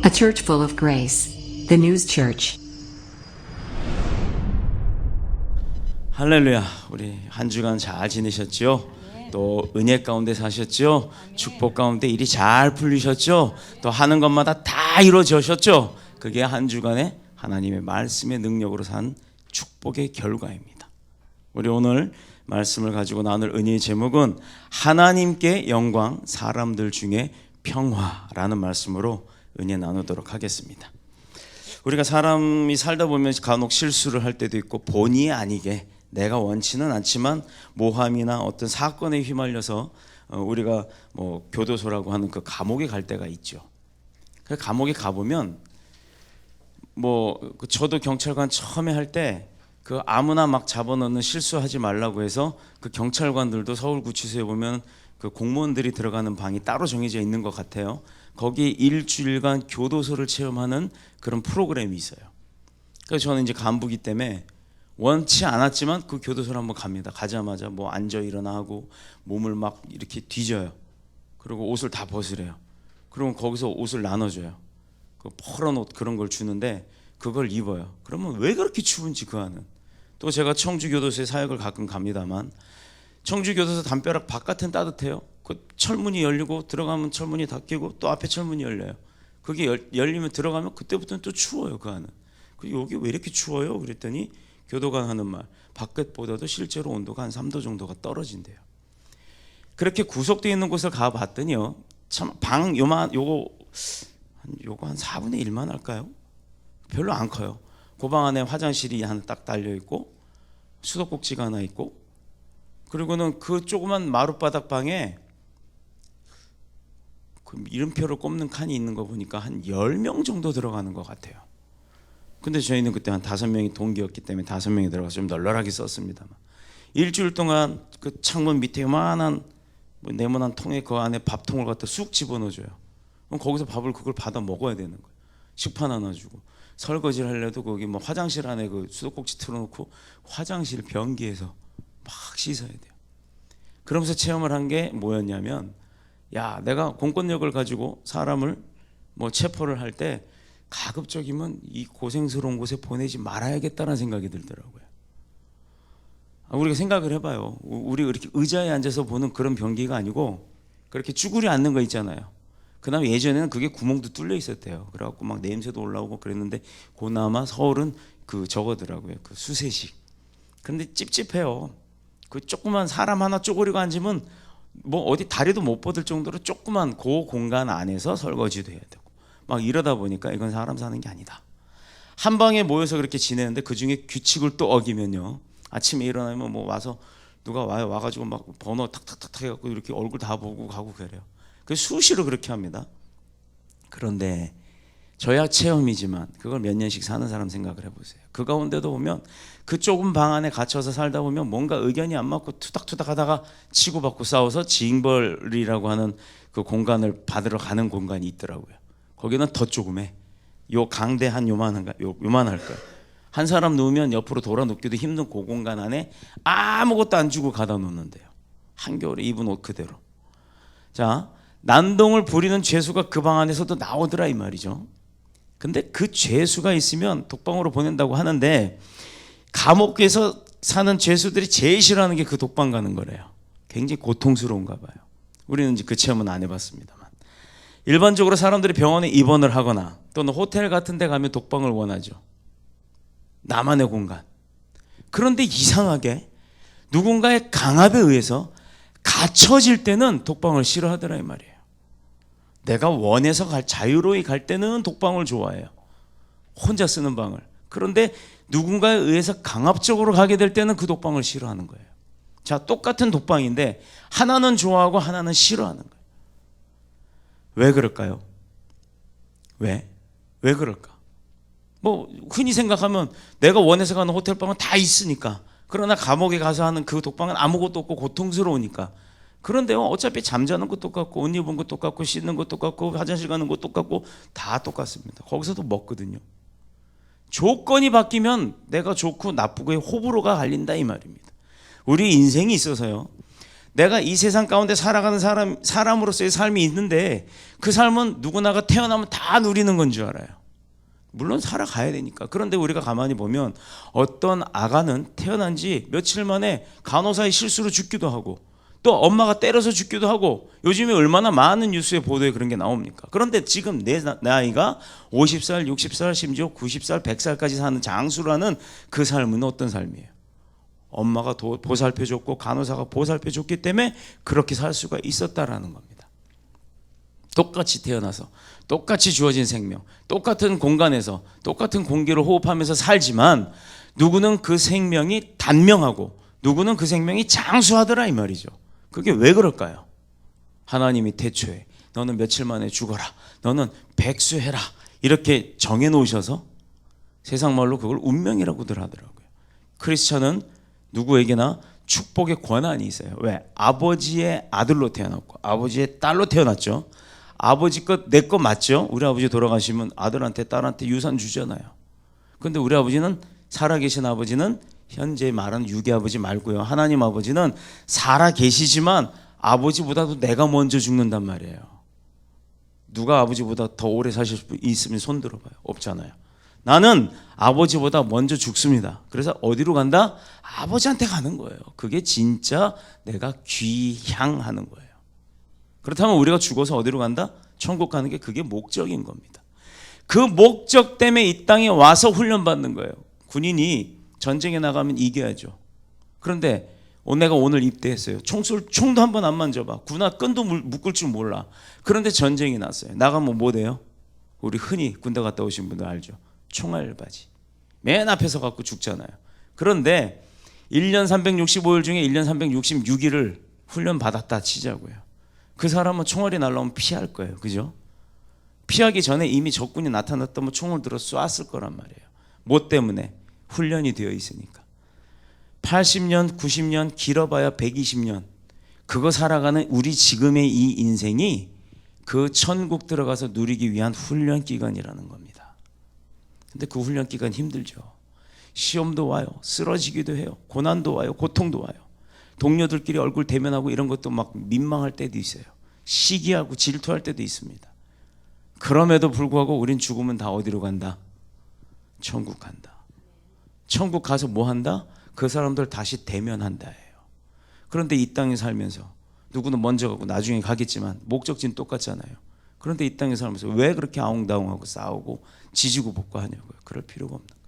A church full of grace. The News Church. 할렐루야. 우리 한 주간 잘 지내셨죠? 또 은혜 가운데 사셨죠? 축복 가운데 일이 잘 풀리셨죠? 또 하는 것마다 다 이루어지셨죠? 그게 한 주간의 하나님의 말씀의 능력으로 산 축복의 결과입니다. 우리 오늘 말씀을 가지고 나눌 은혜의 제목은 하나님께 영광, 사람들 중에 평화라는 말씀으로 은혜 나누도록 하겠습니다. 우리가 사람이 살다 보면 간혹 실수를 할 때도 있고 본의 아니게 내가 원치는 않지만 모함이나 어떤 사건에 휘말려서 우리가 뭐 교도소라고 하는 그 감옥에 갈 때가 있죠. 그 감옥에 가보면 저도 경찰관 처음에 할 때 그 아무나 막 잡아넣는 실수하지 말라고 해서 그 경찰관들도 서울구치소에 보면 그 공무원들이 들어가는 방이 따로 정해져 있는 것 같아요. 거기 일주일간 교도소를 체험하는 그런 프로그램이 있어요. 그래서 저는 이제 간부기 때문에 원치 않았지만 그 교도소를 한번 갑니다. 가자마자 뭐 앉아 일어나 하고 몸을 막 이렇게 뒤져요. 그리고 옷을 다 벗으래요. 그러면 거기서 옷을 나눠줘요. 그 퍼런 옷 그런 걸 주는데 그걸 입어요. 그러면 왜 그렇게 추운지 그 안은. 또 제가 청주교도소에 사역을 가끔 갑니다만 청주교도소 담벼락 바깥은 따뜻해요. 그 철문이 열리고 들어가면 철문이 닫히고 또 앞에 철문이 열려요. 그게 열리면 들어가면 그때부터는 또 추워요. 그 안은. 여기 왜 이렇게 추워요? 그랬더니 교도관 하는 말, 밖에보다도 실제로 온도가 한 3도 정도가 떨어진대요. 그렇게 구속되어 있는 곳을 가봤더니요, 참 방 요거 한 4분의 1만 할까요? 별로 안 커요. 그 방 안에 화장실이 하나 딱 달려 있고 수도꼭지가 하나 있고, 그리고는 그 조그만 마룻바닥 방에 그 이름표를 꼽는 칸이 있는 거 보니까 한 10명 정도 들어가는 것 같아요. 근데 저희는 그때 한 5명이 동기였기 때문에 5명이 들어가서 좀 널널하게 썼습니다만, 일주일 동안 그 창문 밑에 요만한 네모난 통에 그 안에 밥통을 갖다 쑥 집어넣어줘요. 그럼 거기서 밥을 그걸 받아 먹어야 되는 거예요. 식판 하나 주고, 설거지를 하려도 거기 뭐 화장실 안에 그 수도꼭지 틀어놓고 화장실 변기에서 막 씻어야 돼요. 그러면서 체험을 한 게 뭐였냐면, 야, 내가 공권력을 가지고 사람을 뭐 체포를 할 때 가급적이면 이 고생스러운 곳에 보내지 말아야겠다는 생각이 들더라고요. 우리가 생각을 해봐요. 우리 이렇게 의자에 앉아서 보는 그런 변기가 아니고 그렇게 쭈그려 앉는 거 있잖아요. 그다음에 예전에는 그게 구멍도 뚫려 있었대요. 그래갖고 막 냄새도 올라오고 그랬는데 그나마 서울은 그 저거더라고요. 그 수세식. 그런데 찝찝해요. 그 조그만 사람 하나 쪼그리고 앉으면 뭐 어디 다리도 못 뻗을 정도로 조그만 그 공간 안에서 설거지도 해야 되고 막 이러다 보니까 이건 사람 사는 게 아니다. 한 방에 모여서 그렇게 지내는데 그 중에 규칙을 또 어기면요, 아침에 일어나면 뭐 와서 누가 와가지고 막 번호 탁탁탁탁 해갖고 이렇게 얼굴 다 보고 가고 그래요. 그 수시로 그렇게 합니다. 그런데 저야 체험이지만 그걸 몇 년씩 사는 사람 생각을 해보세요. 그 가운데도 보면 그 좁은 방 안에 갇혀서 살다 보면 뭔가 의견이 안 맞고 투닥투닥 하다가 치고받고 싸워서 징벌이라고 하는 그 공간을 받으러 가는 공간이 있더라고요. 거기는 더 조그매. 요 강대 한 요만할 거예요. 한 사람 누우면 옆으로 돌아 눕기도 힘든 그 공간 안에 아무것도 안 주고 가다 놓는데요. 한겨울에 입은 옷 그대로. 자, 난동을 부리는 죄수가 그 방 안에서도 나오더라 이 말이죠. 근데 그 죄수가 있으면 독방으로 보낸다고 하는데 감옥에서 사는 죄수들이 제일 싫어하는 게 그 독방 가는 거래요. 굉장히 고통스러운가 봐요. 우리는 이제 그 체험은 안 해봤습니다만, 일반적으로 사람들이 병원에 입원을 하거나 또는 호텔 같은 데 가면 독방을 원하죠. 나만의 공간. 그런데 이상하게 누군가의 강압에 의해서 갇혀질 때는 독방을 싫어하더라 이 말이에요. 내가 원해서 자유로이 갈 때는 독방을 좋아해요. 혼자 쓰는 방을. 그런데 누군가에 의해서 강압적으로 가게 될 때는 그 독방을 싫어하는 거예요. 자, 똑같은 독방인데 하나는 좋아하고 하나는 싫어하는 거예요. 왜 그럴까요? 왜 그럴까? 뭐 흔히 생각하면 내가 원해서 가는 호텔방은 다 있으니까. 그러나 감옥에 가서 하는 그 독방은 아무것도 없고 고통스러우니까. 그런데요, 어차피 잠자는 것도 똑같고 옷 입은 것도 똑같고 씻는 것도 똑같고 화장실 가는 것도 똑같고 다 똑같습니다. 거기서도 먹거든요. 조건이 바뀌면 내가 좋고 나쁘고의 호불호가 갈린다 이 말입니다. 우리 인생이 있어서요, 내가 이 세상 가운데 살아가는 사람으로서의 삶이 있는데 그 삶은 누구나가 태어나면 다 누리는 건 줄 알아요. 물론 살아가야 되니까. 그런데 우리가 가만히 보면 어떤 아가는 태어난 지 며칠 만에 간호사의 실수로 죽기도 하고 또 엄마가 때려서 죽기도 하고 요즘에 얼마나 많은 뉴스에 보도에 그런 게 나옵니까? 그런데 지금 내 나이가 50살, 60살, 심지어 90살, 100살까지 사는 장수라는 그 삶은 어떤 삶이에요? 엄마가 보살펴줬고 간호사가 보살펴줬기 때문에 그렇게 살 수가 있었다라는 겁니다. 똑같이 태어나서 똑같이 주어진 생명, 똑같은 공간에서 똑같은 공기를 호흡하면서 살지만 누구는 그 생명이 단명하고 누구는 그 생명이 장수하더라 이 말이죠. 그게 왜 그럴까요? 하나님이 태초에 너는 며칠 만에 죽어라, 너는 백수해라 이렇게 정해놓으셔서 세상 말로 그걸 운명이라고들 하더라고요. 크리스천은 누구에게나 축복의 권한이 있어요. 왜? 아버지의 아들로 태어났고 아버지의 딸로 태어났죠. 아버지 것 내 것 맞죠? 우리 아버지 돌아가시면 아들한테 딸한테 유산 주잖아요. 그런데 우리 아버지는 살아계신 아버지는 현재 말하는 유기 아버지 말고요. 하나님 아버지는 살아계시지만 아버지보다도 내가 먼저 죽는단 말이에요. 누가 아버지보다 더 오래 사실 수 있으면 손 들어봐요. 없잖아요. 나는 아버지보다 먼저 죽습니다. 그래서 어디로 간다? 아버지한테 가는 거예요. 그게 진짜 내가 귀향하는 거예요. 그렇다면 우리가 죽어서 어디로 간다? 천국 가는 게 그게 목적인 겁니다. 그 목적 때문에 이 땅에 와서 훈련받는 거예요. 군인이 전쟁에 나가면 이겨야죠. 그런데 내가 오늘 입대했어요. 총도 한 번 안 만져봐. 군화 끈도 묶을 줄 몰라. 그런데 전쟁이 났어요. 나가면 뭐 돼요? 우리 흔히 군대 갔다 오신 분들 알죠? 총알바지. 맨 앞에서 갖고 죽잖아요. 그런데 1년 365일 중에 1년 366일을 훈련 받았다 치자고요. 그 사람은 총알이 날라오면 피할 거예요. 그죠? 피하기 전에 이미 적군이 나타났다면 총을 들어 쐈을 거란 말이에요. 뭐 때문에? 훈련이 되어 있으니까. 80년, 90년, 길어봐야 120년. 그거 살아가는 우리 지금의 이 인생이 그 천국 들어가서 누리기 위한 훈련 기간이라는 겁니다. 근데 그 훈련 기간 힘들죠. 시험도 와요. 쓰러지기도 해요. 고난도 와요. 고통도 와요. 동료들끼리 얼굴 대면하고 이런 것도 막 민망할 때도 있어요. 시기하고 질투할 때도 있습니다. 그럼에도 불구하고 우린 죽으면 다 어디로 간다? 천국 간다. 천국 가서 뭐 한다? 그 사람들 다시 대면한다 해요. 그런데 이 땅에 살면서 누구는 먼저 가고 나중에 가겠지만 목적지는 똑같잖아요. 그런데 이 땅에 살면서 왜 그렇게 아웅다웅하고 싸우고 지지고 볶고하냐고요. 그럴 필요가 없는 거예요.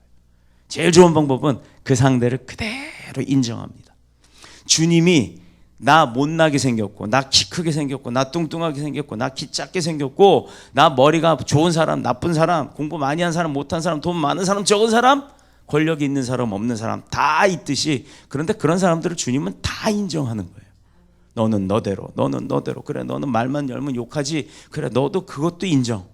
제일 좋은 방법은 그 상대를 그대로 인정합니다. 주님이 나 못나게 생겼고 나 키 크게 생겼고 나 뚱뚱하게 생겼고 나 키 작게 생겼고 나 머리가 좋은 사람 나쁜 사람 공부 많이 한 사람 못한 사람 돈 많은 사람 적은 사람 권력이 있는 사람 없는 사람 다 있듯이 그런데 그런 사람들을 주님은 다 인정하는 거예요. 너는 너대로 너는 너대로 그래 너는 말만 열면 욕하지 그래 너도 그것도 인정.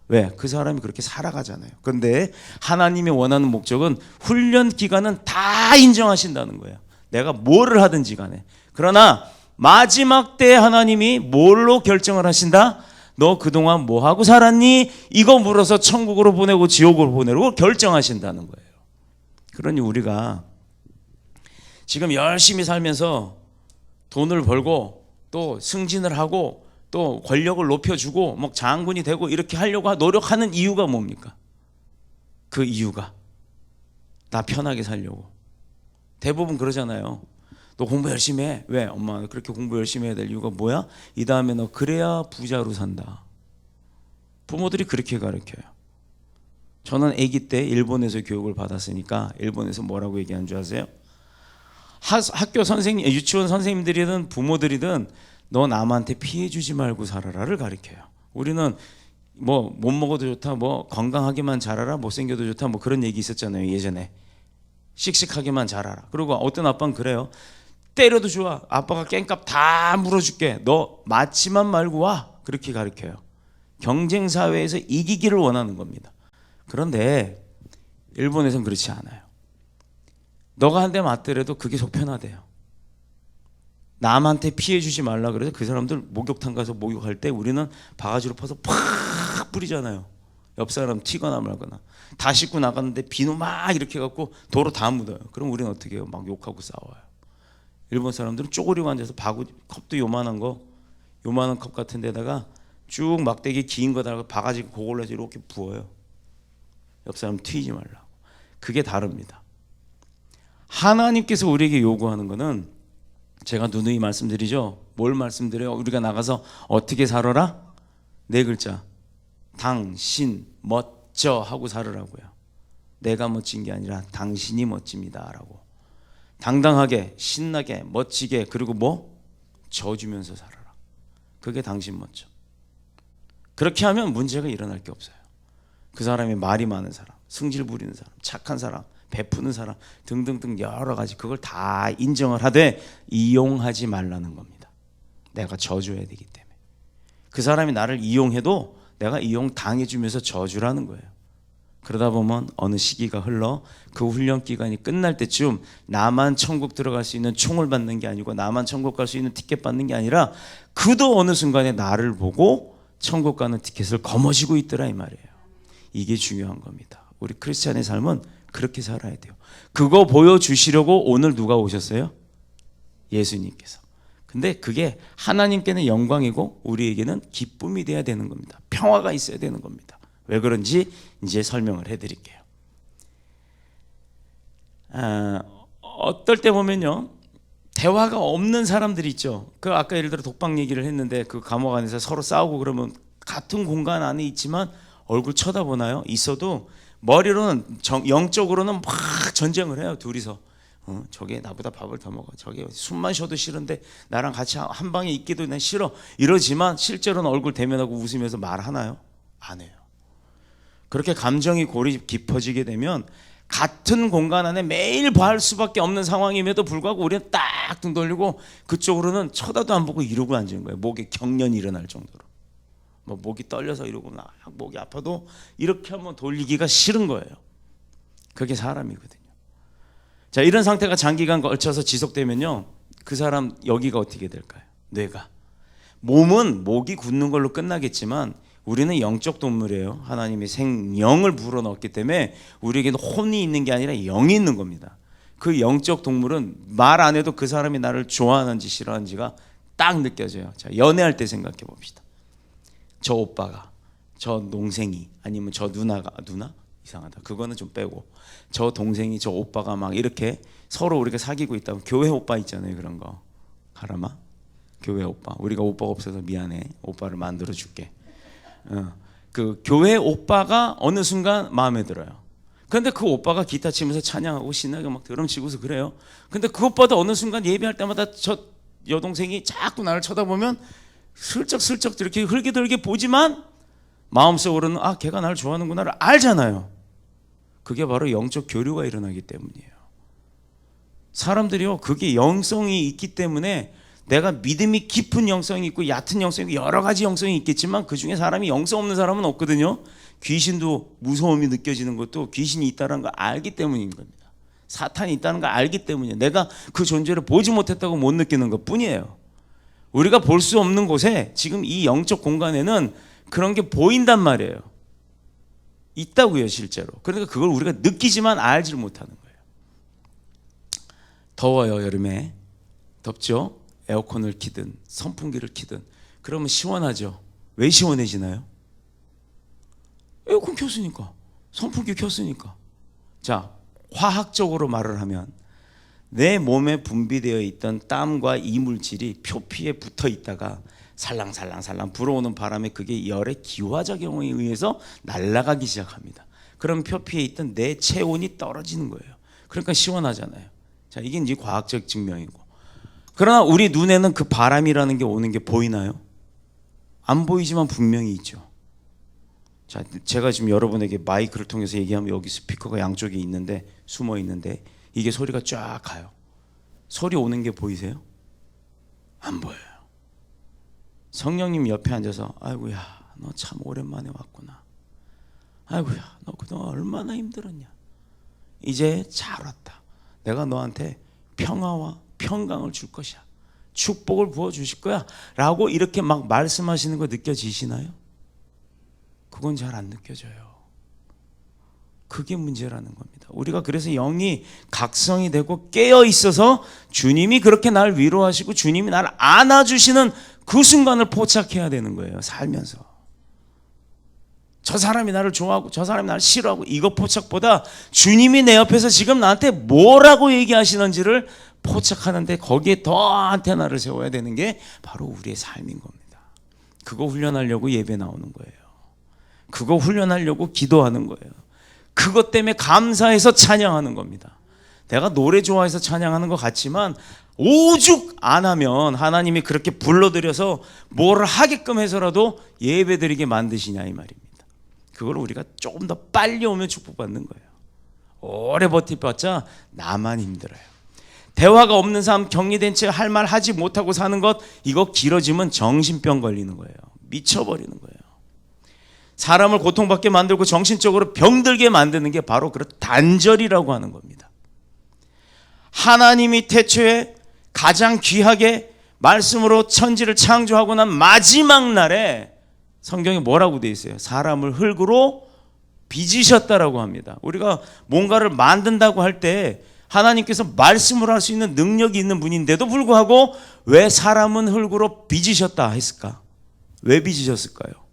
왜? 그 사람이 그렇게 살아가잖아요. 그런데 하나님이 원하는 목적은 훈련 기간은 다 인정하신다는 거예요. 내가 뭐를 하든지 간에. 그러나 마지막 때 하나님이 뭘로 결정을 하신다? 너 그동안 뭐하고 살았니? 이거 물어서 천국으로 보내고 지옥으로 보내고 결정하신다는 거예요. 그러니 우리가 지금 열심히 살면서 돈을 벌고 또 승진을 하고 또 권력을 높여주고 뭐 장군이 되고 이렇게 하려고 노력하는 이유가 뭡니까? 그 이유가 나 편하게 살려고. 대부분 그러잖아요. 너 공부 열심히 해. 왜? 엄마 그렇게 공부 열심히 해야 될 이유가 뭐야? 이 다음에 너 그래야 부자로 산다. 부모들이 그렇게 가르쳐요. 저는 아기 때 일본에서 교육을 받았으니까 일본에서 뭐라고 얘기하는 줄 아세요? 학교 선생님, 유치원 선생님들이든 부모들이든 너 남한테 피해 주지 말고 살아라를 가르쳐요. 우리는 뭐 못 먹어도 좋다, 뭐 건강하게만 자라라, 못생겨도 좋다, 뭐 그런 얘기 있었잖아요 예전에. 씩씩하게만 자라라. 그리고 어떤 아빠는 그래요. 때려도 좋아. 아빠가 깽값 다 물어줄게. 너 맞지만 말고 와. 그렇게 가르쳐요. 경쟁 사회에서 이기기를 원하는 겁니다. 그런데 일본에서는 그렇지 않아요. 너가 한 대 맞더라도 그게 속편하대요. 남한테 피해 주지 말라 그래서 그 사람들 목욕탕 가서 목욕할 때 우리는 바가지로 퍼서 팍 뿌리잖아요. 옆 사람 튀거나 말거나. 다 씻고 나갔는데 비누 막 이렇게 갖고 도로 다 묻어요. 그럼 우리는 어떻게 해요? 막 욕하고 싸워요. 일본 사람들은 쪼그리고 앉아서 바구 컵도 요만한 컵 같은 데다가 쭉 막대기 긴 거다가 바가지 그걸로 해서 이렇게 부어요. 옆 사람 튀지 말라고. 그게 다릅니다. 하나님께서 우리에게 요구하는 거는 제가 누누이 말씀드리죠. 뭘 말씀드려요? 우리가 나가서 어떻게 살아라? 네 글자. 당신 멋져 하고 살으라고요. 내가 멋진 게 아니라 당신이 멋집니다 라고. 당당하게, 신나게, 멋지게, 그리고 뭐? 져주면서 살아라. 그게 당신 멋져. 그렇게 하면 문제가 일어날 게 없어요. 그 사람이 말이 많은 사람, 승질 부리는 사람, 착한 사람, 베푸는 사람 등등등 여러 가지 그걸 다 인정을 하되 이용하지 말라는 겁니다. 내가 져줘야 되기 때문에. 그 사람이 나를 이용해도 내가 이용 당해주면서 져주라는 거예요. 그러다 보면 어느 시기가 흘러 그 훈련 기간이 끝날 때쯤 나만 천국 들어갈 수 있는 총을 받는 게 아니고 나만 천국 갈 수 있는 티켓 받는 게 아니라 그도 어느 순간에 나를 보고 천국 가는 티켓을 거머쥐고 있더라 이 말이에요. 이게 중요한 겁니다. 우리 크리스찬의 삶은 그렇게 살아야 돼요. 그거 보여주시려고 오늘 누가 오셨어요? 예수님께서. 근데 그게 하나님께는 영광이고 우리에게는 기쁨이 돼야 되는 겁니다. 평화가 있어야 되는 겁니다. 왜 그런지 이제 설명을 해드릴게요. 어떨 때 보면요, 대화가 없는 사람들이 있죠. 그 아까 예를 들어 독방 얘기를 했는데 그 감옥 안에서 서로 싸우고 그러면 같은 공간 안에 있지만 얼굴 쳐다보나요? 있어도 머리로는 영적으로는 막 전쟁을 해요. 둘이서. 저게 나보다 밥을 더 먹어. 저게 숨만 쉬어도 싫은데 나랑 같이 한 방에 있기도 난 싫어. 이러지만 실제로는 얼굴 대면하고 웃으면서 말하나요? 안 해요. 그렇게 감정이 골이 깊어지게 되면 같은 공간 안에 매일 봐할 수밖에 없는 상황임에도 불구하고 우리는 딱 등 돌리고 그쪽으로는 쳐다도 안 보고 이러고 앉은 거예요. 목에 경련이 일어날 정도로. 뭐 목이 떨려서 이러고 목이 아파도 이렇게 한번 돌리기가 싫은 거예요. 그게 사람이거든요. 자, 이런 상태가 장기간 걸쳐서 지속되면요, 그 사람 여기가 어떻게 될까요? 뇌가. 몸은 목이 굳는 걸로 끝나겠지만 우리는 영적 동물이에요. 하나님이 생명을 불어넣었기 때문에 우리에게는 혼이 있는 게 아니라 영이 있는 겁니다. 그 영적 동물은 말 안 해도 그 사람이 나를 좋아하는지 싫어하는지가 딱 느껴져요. 자, 연애할 때 생각해 봅시다. 저 오빠가, 저 동생이, 아니면 저 누나가, 누나? 이상하다. 그거는 좀 빼고, 저 동생이, 저 오빠가 막 이렇게 서로 우리가 사귀고 있다고. 교회 오빠 있잖아요. 그런 거. 가라마? 교회 오빠. 우리가 오빠가 없어서 미안해. 오빠를 만들어 줄게. 그 교회 오빠가 어느 순간 마음에 들어요. 근데 그 오빠가 기타 치면서 찬양하고 신나게 막 드럼 치고서 그래요. 근데 그 오빠도 어느 순간 예배할 때마다 저 여동생이 자꾸 나를 쳐다보면 슬쩍슬쩍 이렇게 흘기들게 보지만 마음속으로는 아, 걔가 나를 좋아하는구나를 알잖아요. 그게 바로 영적 교류가 일어나기 때문이에요. 사람들이요, 그게 영성이 있기 때문에 내가 믿음이 깊은 영성이 있고 얕은 영성이 있고 여러 가지 영성이 있겠지만 그 중에 사람이 영성 없는 사람은 없거든요. 귀신도 무서움이 느껴지는 것도 귀신이 있다는 걸 알기 때문인 겁니다. 사탄이 있다는 걸 알기 때문이에요. 내가 그 존재를 보지 못했다고 못 느끼는 것 뿐이에요. 우리가 볼 수 없는 곳에 지금 이 영적 공간에는 그런 게 보인단 말이에요. 있다고요, 실제로. 그러니까 그걸 우리가 느끼지만 알지를 못하는 거예요. 더워요, 여름에. 덥죠? 에어컨을 키든 선풍기를 키든 그러면 시원하죠. 왜 시원해지나요? 에어컨 켰으니까, 선풍기 켰으니까. 자, 화학적으로 말을 하면 내 몸에 분비되어 있던 땀과 이물질이 표피에 붙어 있다가 살랑살랑살랑 불어오는 바람에 그게 열의 기화작용에 의해서 날아가기 시작합니다. 그럼 표피에 있던 내 체온이 떨어지는 거예요. 그러니까 시원하잖아요. 자, 이게 이제 과학적 증명이고. 그러나 우리 눈에는 그 바람이라는 게 오는 게 보이나요? 안 보이지만 분명히 있죠. 자, 제가 지금 여러분에게 마이크를 통해서 얘기하면 여기 스피커가 양쪽에 있는데 숨어 있는데 이게 소리가 쫙 가요. 소리 오는 게 보이세요? 안 보여요. 성령님 옆에 앉아서 아이고야, 너 참 오랜만에 왔구나. 아이고야, 너 그동안 얼마나 힘들었냐. 이제 잘 왔다. 내가 너한테 평화와 평강을 줄 것이야. 축복을 부어주실 거야. 라고 이렇게 막 말씀하시는 거 느껴지시나요? 그건 잘 안 느껴져요. 그게 문제라는 겁니다. 우리가 그래서 영이 각성이 되고 깨어 있어서 주님이 그렇게 날 위로하시고 주님이 나를 안아주시는 그 순간을 포착해야 되는 거예요. 살면서. 저 사람이 나를 좋아하고 저 사람이 나를 싫어하고 이거 포착보다 주님이 내 옆에서 지금 나한테 뭐라고 얘기하시는지를 포착하는데 거기에 더 안테나를 세워야 되는 게 바로 우리의 삶인 겁니다. 그거 훈련하려고 예배 나오는 거예요. 그거 훈련하려고 기도하는 거예요. 그것 때문에 감사해서 찬양하는 겁니다. 내가 노래 좋아해서 찬양하는 것 같지만 오죽 안 하면 하나님이 그렇게 불러들여서 뭘 하게끔 해서라도 예배드리게 만드시냐 이 말입니다. 그걸 우리가 조금 더 빨리 오면 축복받는 거예요. 오래 버티봤자 나만 힘들어요. 대화가 없는 삶, 격리된 채 할 말 하지 못하고 사는 것, 이거 길어지면 정신병 걸리는 거예요. 미쳐버리는 거예요. 사람을 고통받게 만들고 정신적으로 병들게 만드는 게 바로 그런 단절이라고 하는 겁니다. 하나님이 태초에 가장 귀하게 말씀으로 천지를 창조하고 난 마지막 날에 성경에 뭐라고 돼 있어요? 사람을 흙으로 빚으셨다라고 합니다. 우리가 뭔가를 만든다고 할 때 하나님께서 말씀을 할 수 있는 능력이 있는 분인데도 불구하고 왜 사람은 흙으로 빚으셨다 했을까? 왜 빚으셨을까요?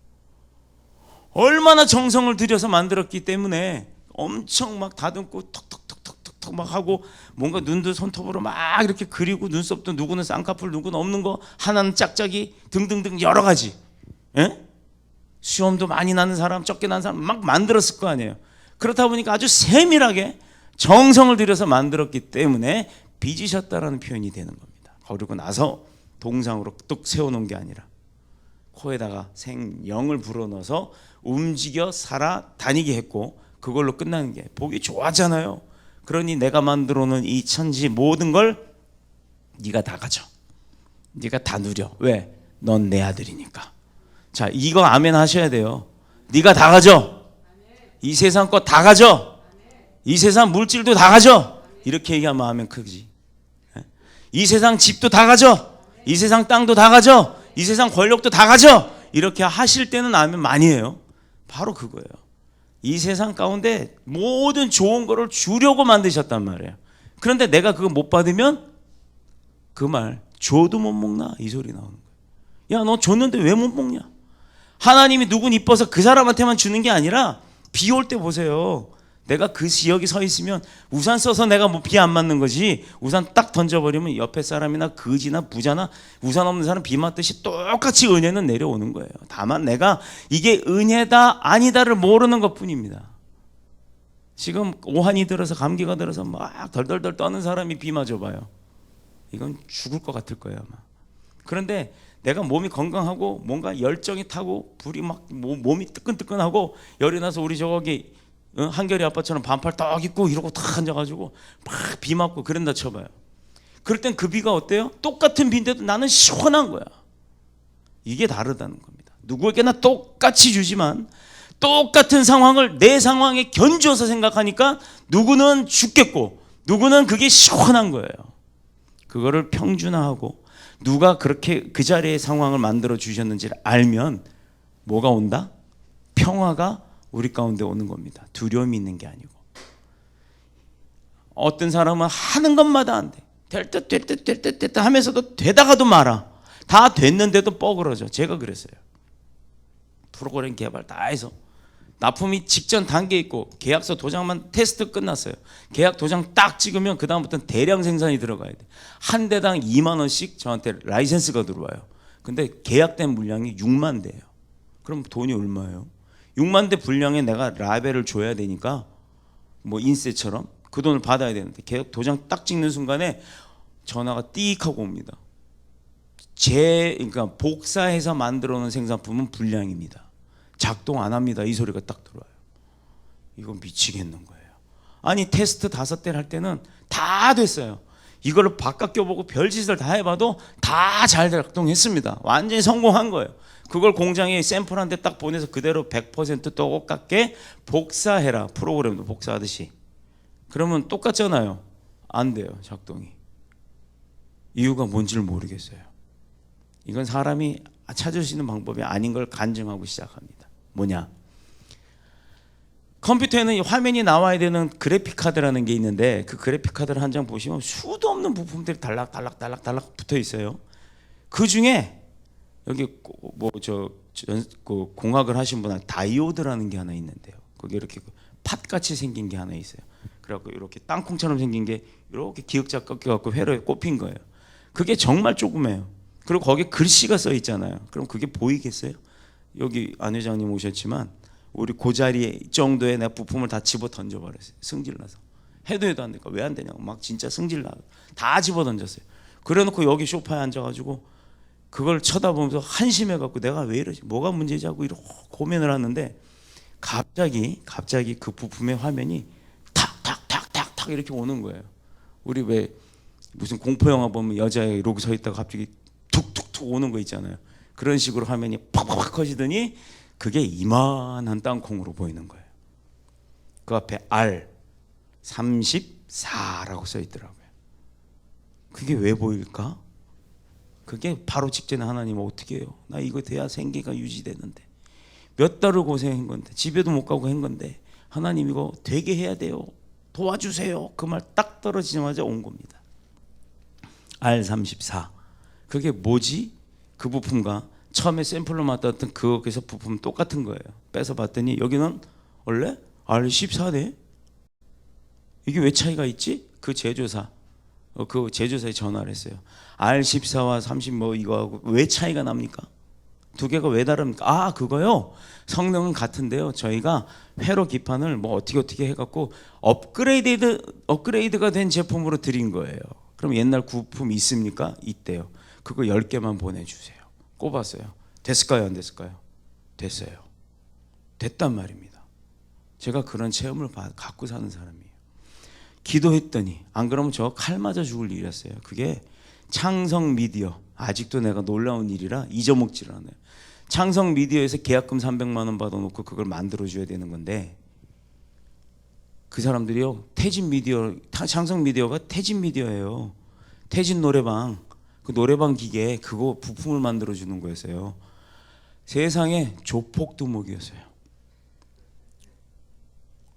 얼마나 정성을 들여서 만들었기 때문에 엄청 막 다듬고 톡톡톡톡톡 막 하고 뭔가 눈도 손톱으로 막 이렇게 그리고 눈썹도 누구는 쌍꺼풀 누구는 없는 거 하나는 짝짝이 등등등 여러 가지 수염도 많이 나는 사람 적게 나는 사람 막 만들었을 거 아니에요. 그렇다 보니까 아주 세밀하게 정성을 들여서 만들었기 때문에 빚으셨다라는 표현이 되는 겁니다. 그러고 나서 동상으로 뚝 세워놓은 게 아니라 코에다가 생영을 불어넣어서 움직여 살아 다니게 했고 그걸로 끝나는 게 보기 좋아하잖아요. 그러니 내가 만들어 놓은 이 천지 모든 걸 네가 다 가져. 네가 다 누려. 왜? 넌 내 아들이니까. 자, 이거 아멘 하셔야 돼요. 네가 다 가져. 이 세상 거 다 가져. 이 세상 물질도 다 가져. 이렇게 얘기하면 아멘 크지. 이 세상 집도 다 가져. 이 세상 땅도 다 가져. 이 세상 권력도 다 가져. 이렇게 하실 때는 아멘 많이 해요. 바로 그거예요. 이 세상 가운데 모든 좋은 거를 주려고 만드셨단 말이에요. 그런데 내가 그거 못 받으면 그 말 줘도 못 먹나 이 소리 나오는 거예요. 야, 너 줬는데 왜 못 먹냐? 하나님이 누군 이뻐서 그 사람한테만 주는 게 아니라 비 올 때 보세요. 내가 그 지역에 서 있으면 우산 써서 내가 뭐 비 안 맞는 거지 우산 딱 던져버리면 옆에 사람이나 거지나 부자나 우산 없는 사람 비 맞듯이 똑같이 은혜는 내려오는 거예요. 다만 내가 이게 은혜다 아니다를 모르는 것뿐입니다. 지금 오한이 들어서 감기가 들어서 막 덜덜덜 떠는 사람이 비 맞아봐요. 이건 죽을 것 같을 거예요 아마. 그런데 내가 몸이 건강하고 뭔가 열정이 타고 불이 막 몸이 뜨끈뜨끈하고 열이 나서 우리 저기 한결이 아빠처럼 반팔 딱 입고 이러고 탁 앉아가지고 막 비 맞고 그런다 쳐봐요. 그럴 땐 그 비가 어때요? 똑같은 비인데도 나는 시원한 거야. 이게 다르다는 겁니다. 누구에게나 똑같이 주지만 똑같은 상황을 내 상황에 견주어서 생각하니까 누구는 죽겠고 누구는 그게 시원한 거예요. 그거를 평준화하고 누가 그렇게 그 자리의 상황을 만들어 주셨는지를 알면 뭐가 온다? 평화가 우리 가운데 오는 겁니다. 두려움이 있는 게 아니고. 어떤 사람은 하는 것마다 안 돼. 될 듯 될 듯 될 듯 될 듯 하면서도 되다가도 말아. 다 됐는데도 뻐그러져. 제가 그랬어요. 프로그램 개발 다 해서 납품이 직전 단계에 있고 계약서 도장만 테스트 끝났어요. 계약 도장 딱 찍으면 그 다음부터는 대량 생산이 들어가야 돼. 한 대당 2만 원씩 저한테 라이센스가 들어와요. 근데 계약된 물량이 6만 대예요. 그럼 돈이 얼마예요? 6만 대 분량에 내가 라벨을 줘야 되니까 뭐 인쇄처럼 그 돈을 받아야 되는데 계약 도장 딱 찍는 순간에 전화가 띡 하고 옵니다. 그러니까 복사해서 만들어 놓은 생산품은 불량입니다. 작동 안 합니다. 이 소리가 딱 들어와요. 이거 미치겠는 거예요. 아니 테스트 5대를 할 때는 다 됐어요. 이거를 바깥 껴보고 별짓을 다 해봐도 다 잘 작동했습니다. 완전히 성공한 거예요. 그걸 공장에 샘플 한 대 딱 보내서 그대로 100% 똑같게 복사해라. 프로그램도 복사하듯이. 그러면 똑같잖아요. 안 돼요. 작동이. 이유가 뭔지를 모르겠어요. 이건 사람이 찾을 수 있는 방법이 아닌 걸 간증하고 시작합니다. 뭐냐? 컴퓨터에는 화면이 나와야 되는 그래픽 카드라는 게 있는데 그 그래픽 카드를 한 장 보시면 수도 없는 부품들이 달락달락 붙어 있어요. 그 중에 여기 공학을 하신 분은 다이오드라는 게 하나 있는데요. 거기 이렇게 팥같이 생긴 게 하나 있어요. 그래갖고 이렇게 땅콩처럼 생긴 게 이렇게 기역자 꺾여갖고 회로에 꼽힌 거예요. 그게 정말 조그매요. 그리고 거기에 글씨가 써 있잖아요. 그럼 그게 보이겠어요? 여기 안 회장님 오셨지만 우리 그 자리 정도의 내 부품을 다 집어 던져버렸어요. 승질나서. 해도 안 되니까 왜 안 되냐고 막 진짜 승질나고 다 집어 던졌어요. 그래놓고 여기 소파에 앉아가지고 그걸 쳐다보면서 한심해갖고 내가 왜 이러지? 뭐가 문제지? 하고 이렇게 고민을 하는데 갑자기 그 부품의 화면이 탁탁탁탁탁 이렇게 오는 거예요. 우리 왜 무슨 공포 영화 보면 여자애가 이러고 서 있다가 갑자기 툭툭툭 오는 거 있잖아요. 그런 식으로 화면이 팍팍 커지더니 그게 이만한 땅콩으로 보이는 거예요. 그 앞에 R34라고 써 있더라고요. 그게 왜 보일까? 그게 바로 직전에 하나님 어떻게 해요? 나 이거 돼야 생계가 유지되는데 몇 달을 고생한 건데 집에도 못 가고 한 건데 하나님 이거 되게 해야 돼요. 도와주세요. 그 말 딱 떨어지자마자 온 겁니다. R34. 그게 뭐지? 그 부품과 처음에 샘플로 맡았던 그거에서 부품 똑같은 거예요. 빼서 봤더니 여기는 원래 R14네. 이게 왜 차이가 있지? 그 제조사에 전화를 했어요. R14와 30 뭐 이거하고 왜 차이가 납니까? 두 개가 왜 다릅니까? 아 그거요. 성능은 같은데요. 저희가 회로 기판을 뭐 어떻게 해갖고 업그레이드가 된 제품으로 드린 거예요. 그럼 옛날 구품 있습니까? 있대요. 그거 10개만 보내주세요. 꼽았어요. 됐을까요? 안 됐을까요? 됐어요. 됐단 말입니다. 제가 그런 체험을 갖고 사는 사람이에요. 기도했더니 안 그러면 저 칼 맞아 죽을 일이었어요. 그게 창성 미디어 아직도 내가 놀라운 일이라 잊어먹지를 않아요. 창성 미디어에서 계약금 300만 원 받아놓고 그걸 만들어줘야 되는 건데 그 사람들이요 창성 미디어가 태진 미디어예요. 태진 노래방 그 노래방 기계 그거 부품을 만들어 주는 거였어요. 세상에 조폭두목이었어요.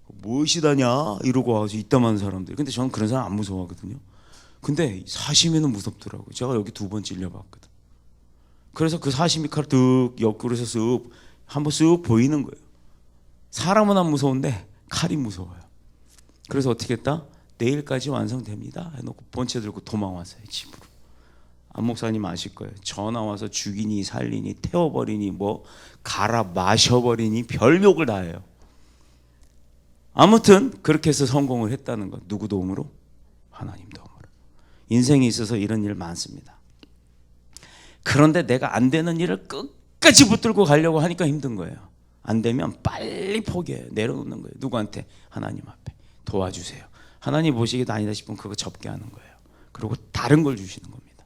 무엇이다냐 이러고 와서 이따만 사람들. 근데 저는 그런 사람 안 무서워하거든요. 근데 사시미는 무섭더라고요. 제가 여기 2번 찔려봤거든. 그래서 그 사시미 칼 득 옆구리에서 쓱 한번 쓱 보이는 거예요. 사람은 안 무서운데 칼이 무서워요. 그래서 어떻게 했다? 내일까지 완성됩니다 해놓고 본체 들고 도망왔어요. 집으로. 안 목사님 아실 거예요. 전화 와서 죽이니 살리니 태워버리니 뭐 갈아 마셔버리니 별욕을 다 해요. 아무튼 그렇게 해서 성공을 했다는 것. 누구 도움으로? 하나님 도움으로. 인생에 있어서 이런 일 많습니다. 그런데 내가 안 되는 일을 끝까지 붙들고 가려고 하니까 힘든 거예요. 안 되면 빨리 포기해요. 내려놓는 거예요. 누구한테? 하나님 앞에. 도와주세요. 하나님 보시기도 아니다 싶으면 그거 접게 하는 거예요. 그리고 다른 걸 주시는 겁니다.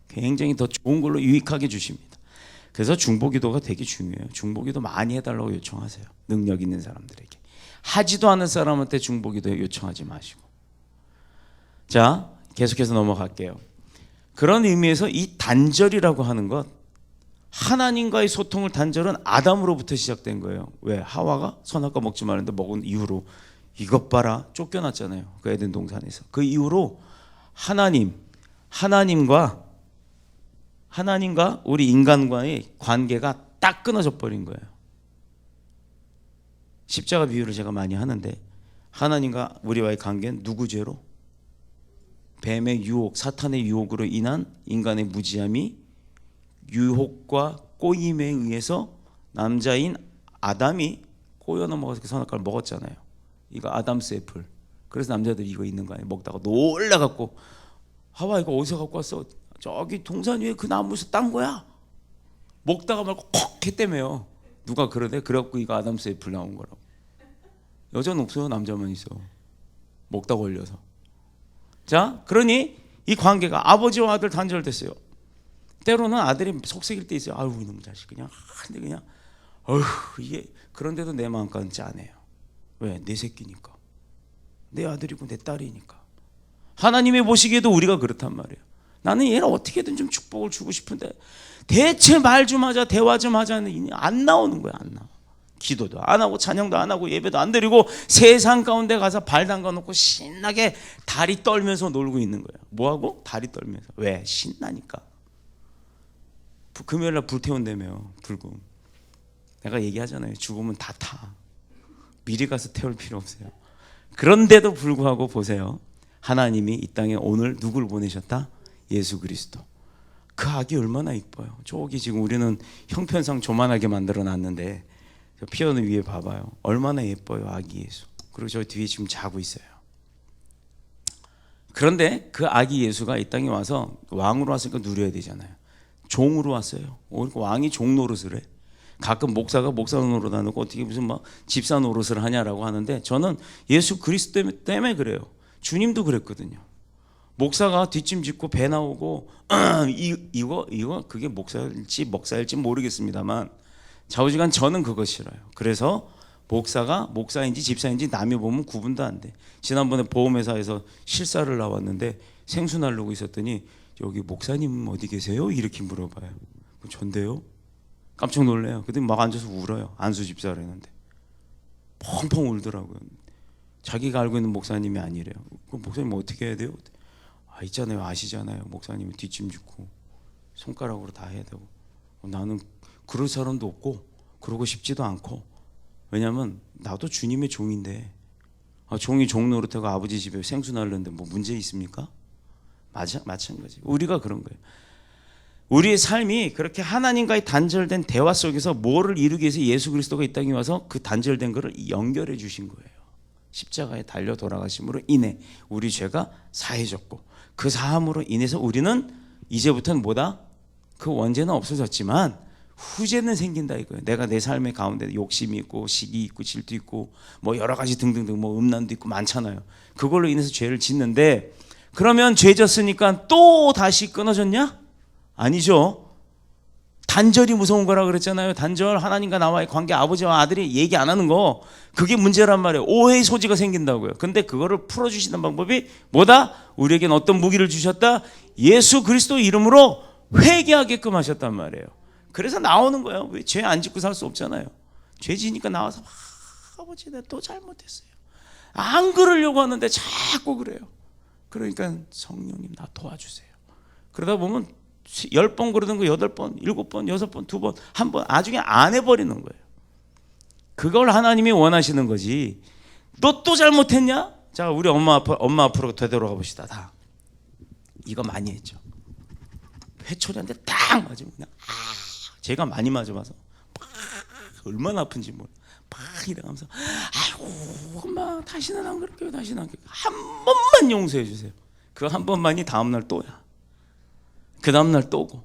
굉장히 더 좋은 걸로 유익하게 주십니다. 그래서 중보기도가 되게 중요해요. 중보기도 많이 해달라고 요청하세요. 능력 있는 사람들에게. 하지도 않은 사람한테 중보기도 요청하지 마시고. 자, 계속해서 넘어갈게요. 그런 의미에서 이 단절이라고 하는 것, 하나님과의 소통을 단절은 아담으로부터 시작된 거예요. 왜? 하와가 선악과 먹지 말는데 먹은 이후로 이것 봐라 쫓겨났잖아요. 그 에덴 동산에서. 그 이후로 하나님과 우리 인간과의 관계가 딱 끊어져 버린 거예요. 십자가 비유를 제가 많이 하는데 하나님과 우리와의 관계는 누구 죄로? 뱀의 유혹, 사탄의 유혹으로 인한 인간의 무지함이 유혹과 꼬임에 의해서 남자인 아담이 꼬여 넘어가서 그 선악과를 먹었잖아요. 이거 아담스 애플. 그래서 남자들이 이거 있는 거 아니에요. 먹다가 놀라갖고 하와 이거 어디서 갖고 왔어? 저기 동산 위에 그 나무에서 딴 거야. 먹다가 말고 콕 했다며요. 누가 그러대? 그래갖고 이거 아담스 애플 나온 거라고. 여자는 없어요. 남자만 있어. 먹다 걸려서. 자, 그러니 이 관계가 아버지와 아들 단절됐어요. 때로는 아들이 속색일 때 있어요. 아유 이놈 자식 그냥 근데 그냥 이게 그런데도 내 마음까지 안 해요. 왜? 내 새끼니까. 내 아들이고 내 딸이니까. 하나님이 보시기에도 우리가 그렇단 말이에요. 나는 얘를 어떻게든 좀 축복을 주고 싶은데 대체 말 좀 하자 대화 좀 하자는 안 나오는 거야. 안 나와. 기도도 안 하고 찬양도 안 하고 예배도 안 드리고 세상 가운데 가서 발 담가 놓고 신나게 다리 떨면서 놀고 있는 거예요. 뭐하고? 다리 떨면서. 왜? 신나니까. 금요일날 불태운다며. 불금. 내가 얘기하잖아요. 죽으면 다 타. 미리 가서 태울 필요 없어요. 그런데도 불구하고 보세요. 하나님이 이 땅에 오늘 누굴 보내셨다? 예수 그리스도. 그 아기 얼마나 이뻐요. 저기 지금 우리는 형편상 조만하게 만들어 놨는데 저 피아노 위에 봐봐요. 얼마나 예뻐요, 아기 예수. 그리고 저 뒤에 지금 자고 있어요. 그런데 그 아기 예수가 이 땅에 와서 왕으로 왔으니까 누려야 되잖아요. 종으로 왔어요. 왕이 종 노릇을 해. 가끔 목사가 목사 노릇 안 하고 어떻게 무슨 막 집사 노릇을 하냐라고 하는데 저는 예수 그리스도 때문에 그래요. 주님도 그랬거든요. 목사가 뒷짐 짓고 배 나오고 이거 그게 목사일지 모르겠습니다만 좌우지간 저는 그거 싫어요. 그래서 목사가 목사인지 집사인지 남이 보면 구분도 안 돼. 지난번에 보험회사에서 실사를 나왔는데 생수 나르고 있었더니 여기 목사님 어디 계세요? 이렇게 물어봐요. 전데요? 깜짝 놀래요. 그때 막 앉아서 울어요. 안수 집사를 했는데 펑펑 울더라고요. 자기가 알고 있는 목사님이 아니래요. 그럼 목사님 어떻게 해야 돼요? 있잖아요. 아시잖아요. 목사님이 뒷짐 짓고 손가락으로 다 해야 되고. 나는 그럴 사람도 없고 그러고 싶지도 않고. 왜냐면 나도 주님의 종인데 종이 종 노릇하고 아버지 집에 생수 날렸는데 뭐 문제 있습니까? 마찬가지. 우리가 그런 거예요. 우리의 삶이 그렇게 하나님과의 단절된 대화 속에서 뭐를 이루기 위해서 예수 그리스도가 이 땅에 와서 그 단절된 것을 연결해 주신 거예요. 십자가에 달려 돌아가심으로 인해 우리 죄가 사해졌고 그 사함으로 인해서 우리는 이제부터는 뭐다? 그 원죄는 없어졌지만 후죄는 생긴다 이거예요. 내가 내 삶의 가운데 욕심이 있고 시기 있고 질투 있고 뭐 여러 가지 등등등 뭐 음란도 있고 많잖아요. 그걸로 인해서 죄를 짓는데 그러면 죄 졌으니까 또 다시 끊어졌냐? 아니죠. 단절이 무서운 거라 그랬잖아요. 단절, 하나님과 나와의 관계, 아버지와 아들이 얘기 안 하는 거 그게 문제란 말이에요. 오해의 소지가 생긴다고요. 근데 그거를 풀어주시는 방법이 뭐다? 우리에겐 어떤 무기를 주셨다? 예수 그리스도 이름으로 회개하게끔 하셨단 말이에요. 그래서 나오는 거예요. 왜 죄 안 짓고 살 수 없잖아요. 죄 지니까 나와서 아버지 내가 또 잘못했어요. 안 그러려고 하는데 자꾸 그래요. 그러니까 성령님 나 도와주세요. 그러다 보면 10번 그러는 거 8번, 7번, 6번, 2번, 1번 나중에 안 해버리는 거예요. 그걸 하나님이 원하시는 거지. 너 또 잘못했냐? 자, 우리 엄마 앞으로 되돌아가 봅시다. 다 이거 많이 했죠. 회초리한테 딱 맞으면 그냥 제가 많이 맞아봐서 얼마나 아픈지 몰라. 막 이러면서 아이고 엄마 다시는 안 그럴게요. 다시는 안 그럴게요. 한 번만 용서해 주세요. 그 한 번만이 다음날 또야. 그 다음날 또고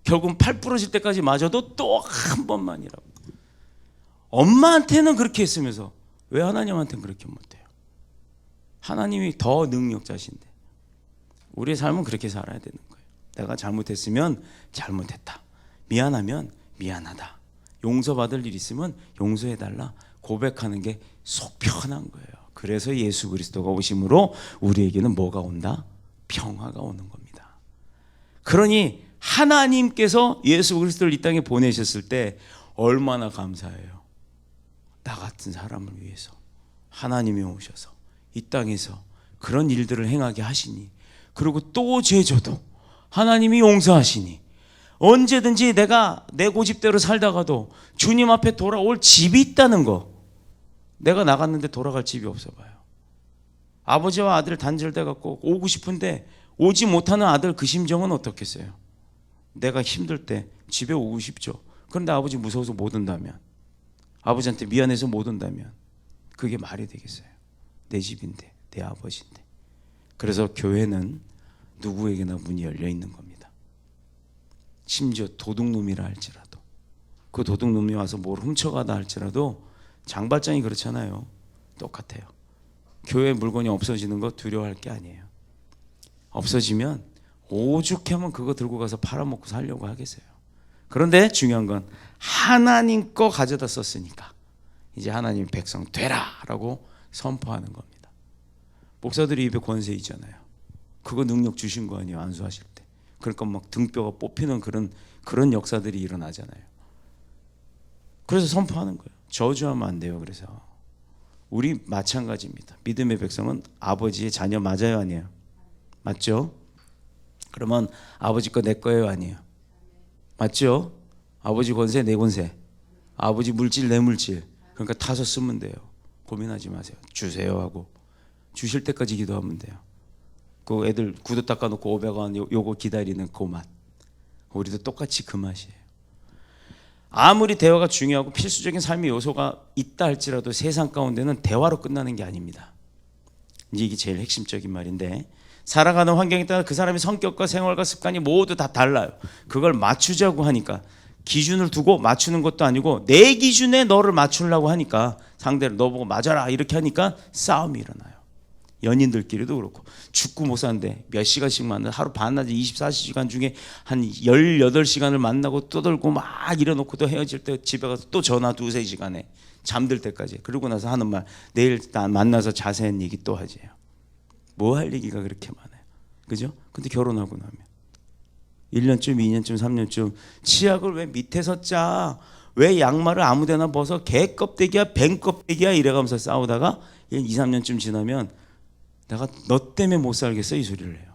결국은 팔 부러질 때까지 맞아도 또 한 번만이라고. 엄마한테는 그렇게 했으면서 왜 하나님한테는 그렇게 못해요? 하나님이 더 능력자신데 우리의 삶은 그렇게 살아야 되는 거예요. 내가 잘못했으면 잘못했다. 미안하면 미안하다. 용서받을 일 있으면 용서해달라. 고백하는 게 속 편한 거예요. 그래서 예수 그리스도가 오심으로 우리에게는 뭐가 온다? 평화가 오는 겁니다. 그러니 하나님께서 예수 그리스도를 이 땅에 보내셨을 때 얼마나 감사해요. 나 같은 사람을 위해서 하나님이 오셔서 이 땅에서 그런 일들을 행하게 하시니 그리고 또 죄져도 하나님이 용서하시니 언제든지 내가 내 고집대로 살다가도 주님 앞에 돌아올 집이 있다는 거. 내가 나갔는데 돌아갈 집이 없어 봐요. 아버지와 아들 단절돼 갖고 오고 싶은데 오지 못하는 아들 그 심정은 어떻겠어요? 내가 힘들 때 집에 오고 싶죠. 그런데 아버지 무서워서 못 온다면, 아버지한테 미안해서 못 온다면 그게 말이 되겠어요? 내 집인데, 내 아버지인데. 그래서 교회는 누구에게나 문이 열려 있는 겁니다. 심지어 도둑놈이라 할지라도, 그 도둑놈이 와서 뭘 훔쳐가다 할지라도 장발장이 그렇잖아요. 똑같아요. 교회 물건이 없어지는 거 두려워할 게 아니에요. 없어지면 오죽하면 그거 들고 가서 팔아먹고 살려고 하겠어요. 그런데 중요한 건 하나님 거 가져다 썼으니까 이제 하나님 백성 되라 라고 선포하는 겁니다. 목사들이 입에 권세 있잖아요. 그거 능력 주신 거 아니에요. 안수하실 때. 그러니까 막 등뼈가 뽑히는 그런 역사들이 일어나잖아요. 그래서 선포하는 거예요. 저주하면 안 돼요. 그래서 우리 마찬가지입니다. 믿음의 백성은 아버지의 자녀 맞아요, 아니에요? 맞죠? 그러면 아버지 거 내 거예요, 아니에요? 맞죠? 아버지 권세 내 권세, 아버지 물질 내 물질. 그러니까 타서 쓰면 돼요. 고민하지 마세요. 주세요 하고 주실 때까지 기도하면 돼요. 그 애들 구두 닦아놓고 500원 요거 기다리는 그 맛, 우리도 똑같이 그 맛이에요. 아무리 대화가 중요하고 필수적인 삶의 요소가 있다 할지라도 세상 가운데는 대화로 끝나는 게 아닙니다. 이제 이게 제일 핵심적인 말인데, 살아가는 환경에 따라 그 사람의 성격과 생활과 습관이 모두 다 달라요. 그걸 맞추자고 하니까, 기준을 두고 맞추는 것도 아니고 내 기준에 너를 맞추려고 하니까, 상대를 너 보고 맞아라 이렇게 하니까 싸움이 일어나요. 연인들끼리도 그렇고, 죽고 못 사는데 몇 시간씩 만나, 하루 반나절 24시간 중에 한 18시간을 만나고 떠들고 막 이래놓고 또 헤어질 때 집에 가서 또 전화 2-3시간에 잠들 때까지, 그러고 나서 하는 말, 내일 만나서 자세한 얘기 또 하지요. 뭐 할 얘기가 그렇게 많아요, 그죠? 근데 결혼하고 나면 1년쯤 2년쯤 3년쯤 치약을 왜 밑에서 짜, 왜 양말을 아무데나 벗어, 개 껍데기야 뱀 껍데기야 이래가면서 싸우다가 2-3년쯤 지나면 내가 너 때문에 못 살겠어 이 소리를 해요.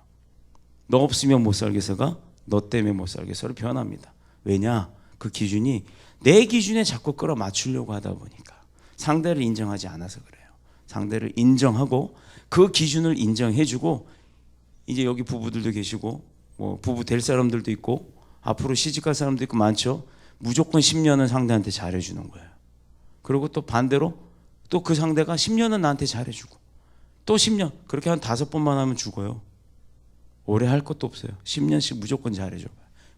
너 없으면 못 살겠어가 너 때문에 못 살겠어로 변합니다. 왜냐? 그 기준이 내 기준에 자꾸 끌어맞추려고 하다 보니까, 상대를 인정하지 않아서 그래요. 상대를 인정하고 그 기준을 인정해주고, 이제 여기 부부들도 계시고 뭐 부부 될 사람들도 있고 앞으로 시집갈 사람도 있고 많죠. 무조건 10년은 상대한테 잘해주는 거예요. 그리고 또 반대로 또 그 상대가 10년은 나한테 잘해주고, 또 10년, 그렇게 한 5번만 하면 죽어요. 오래 할 것도 없어요. 10년씩 무조건 잘해줘.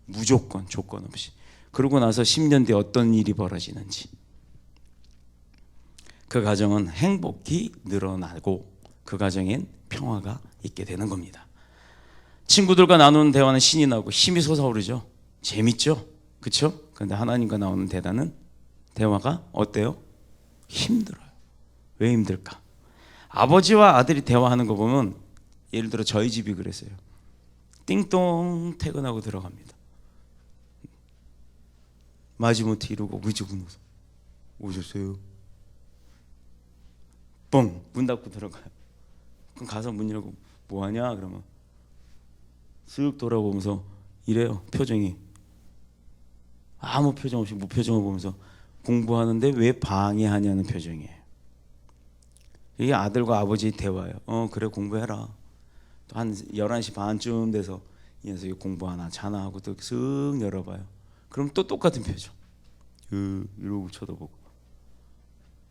무조건, 조건 없이. 그러고 나서 10년 뒤에 어떤 일이 벌어지는지, 그 가정은 행복이 늘어나고 그 가정엔 평화가 있게 되는 겁니다. 친구들과 나누는 대화는 신이 나고 힘이 솟아오르죠. 재밌죠? 그렇죠? 그런데 하나님과 나오는 대화가 어때요? 힘들어요. 왜 힘들까? 아버지와 아들이 대화하는 거 보면, 예를 들어 저희 집이 그랬어요. 띵동 퇴근하고 들어갑니다. 마지못해 이러고 위주군 웃어. 오셨어요? 뻥 문 닫고 들어가요. 그럼 가서 문 열고 뭐하냐 그러면 쓱 돌아보면서 이래요. 표정이 아무 표정 없이 무표정을 보면서 공부하는데 왜 방해하냐는 표정이에요. 이게 아들과 아버지의 대화예요. 그래 공부해라. 또 한 11시 반쯤 돼서 이 녀석이 공부하나 자나 하고 또 쓱 열어봐요. 그럼 또 똑같은 표정. 이러고 쳐다보고,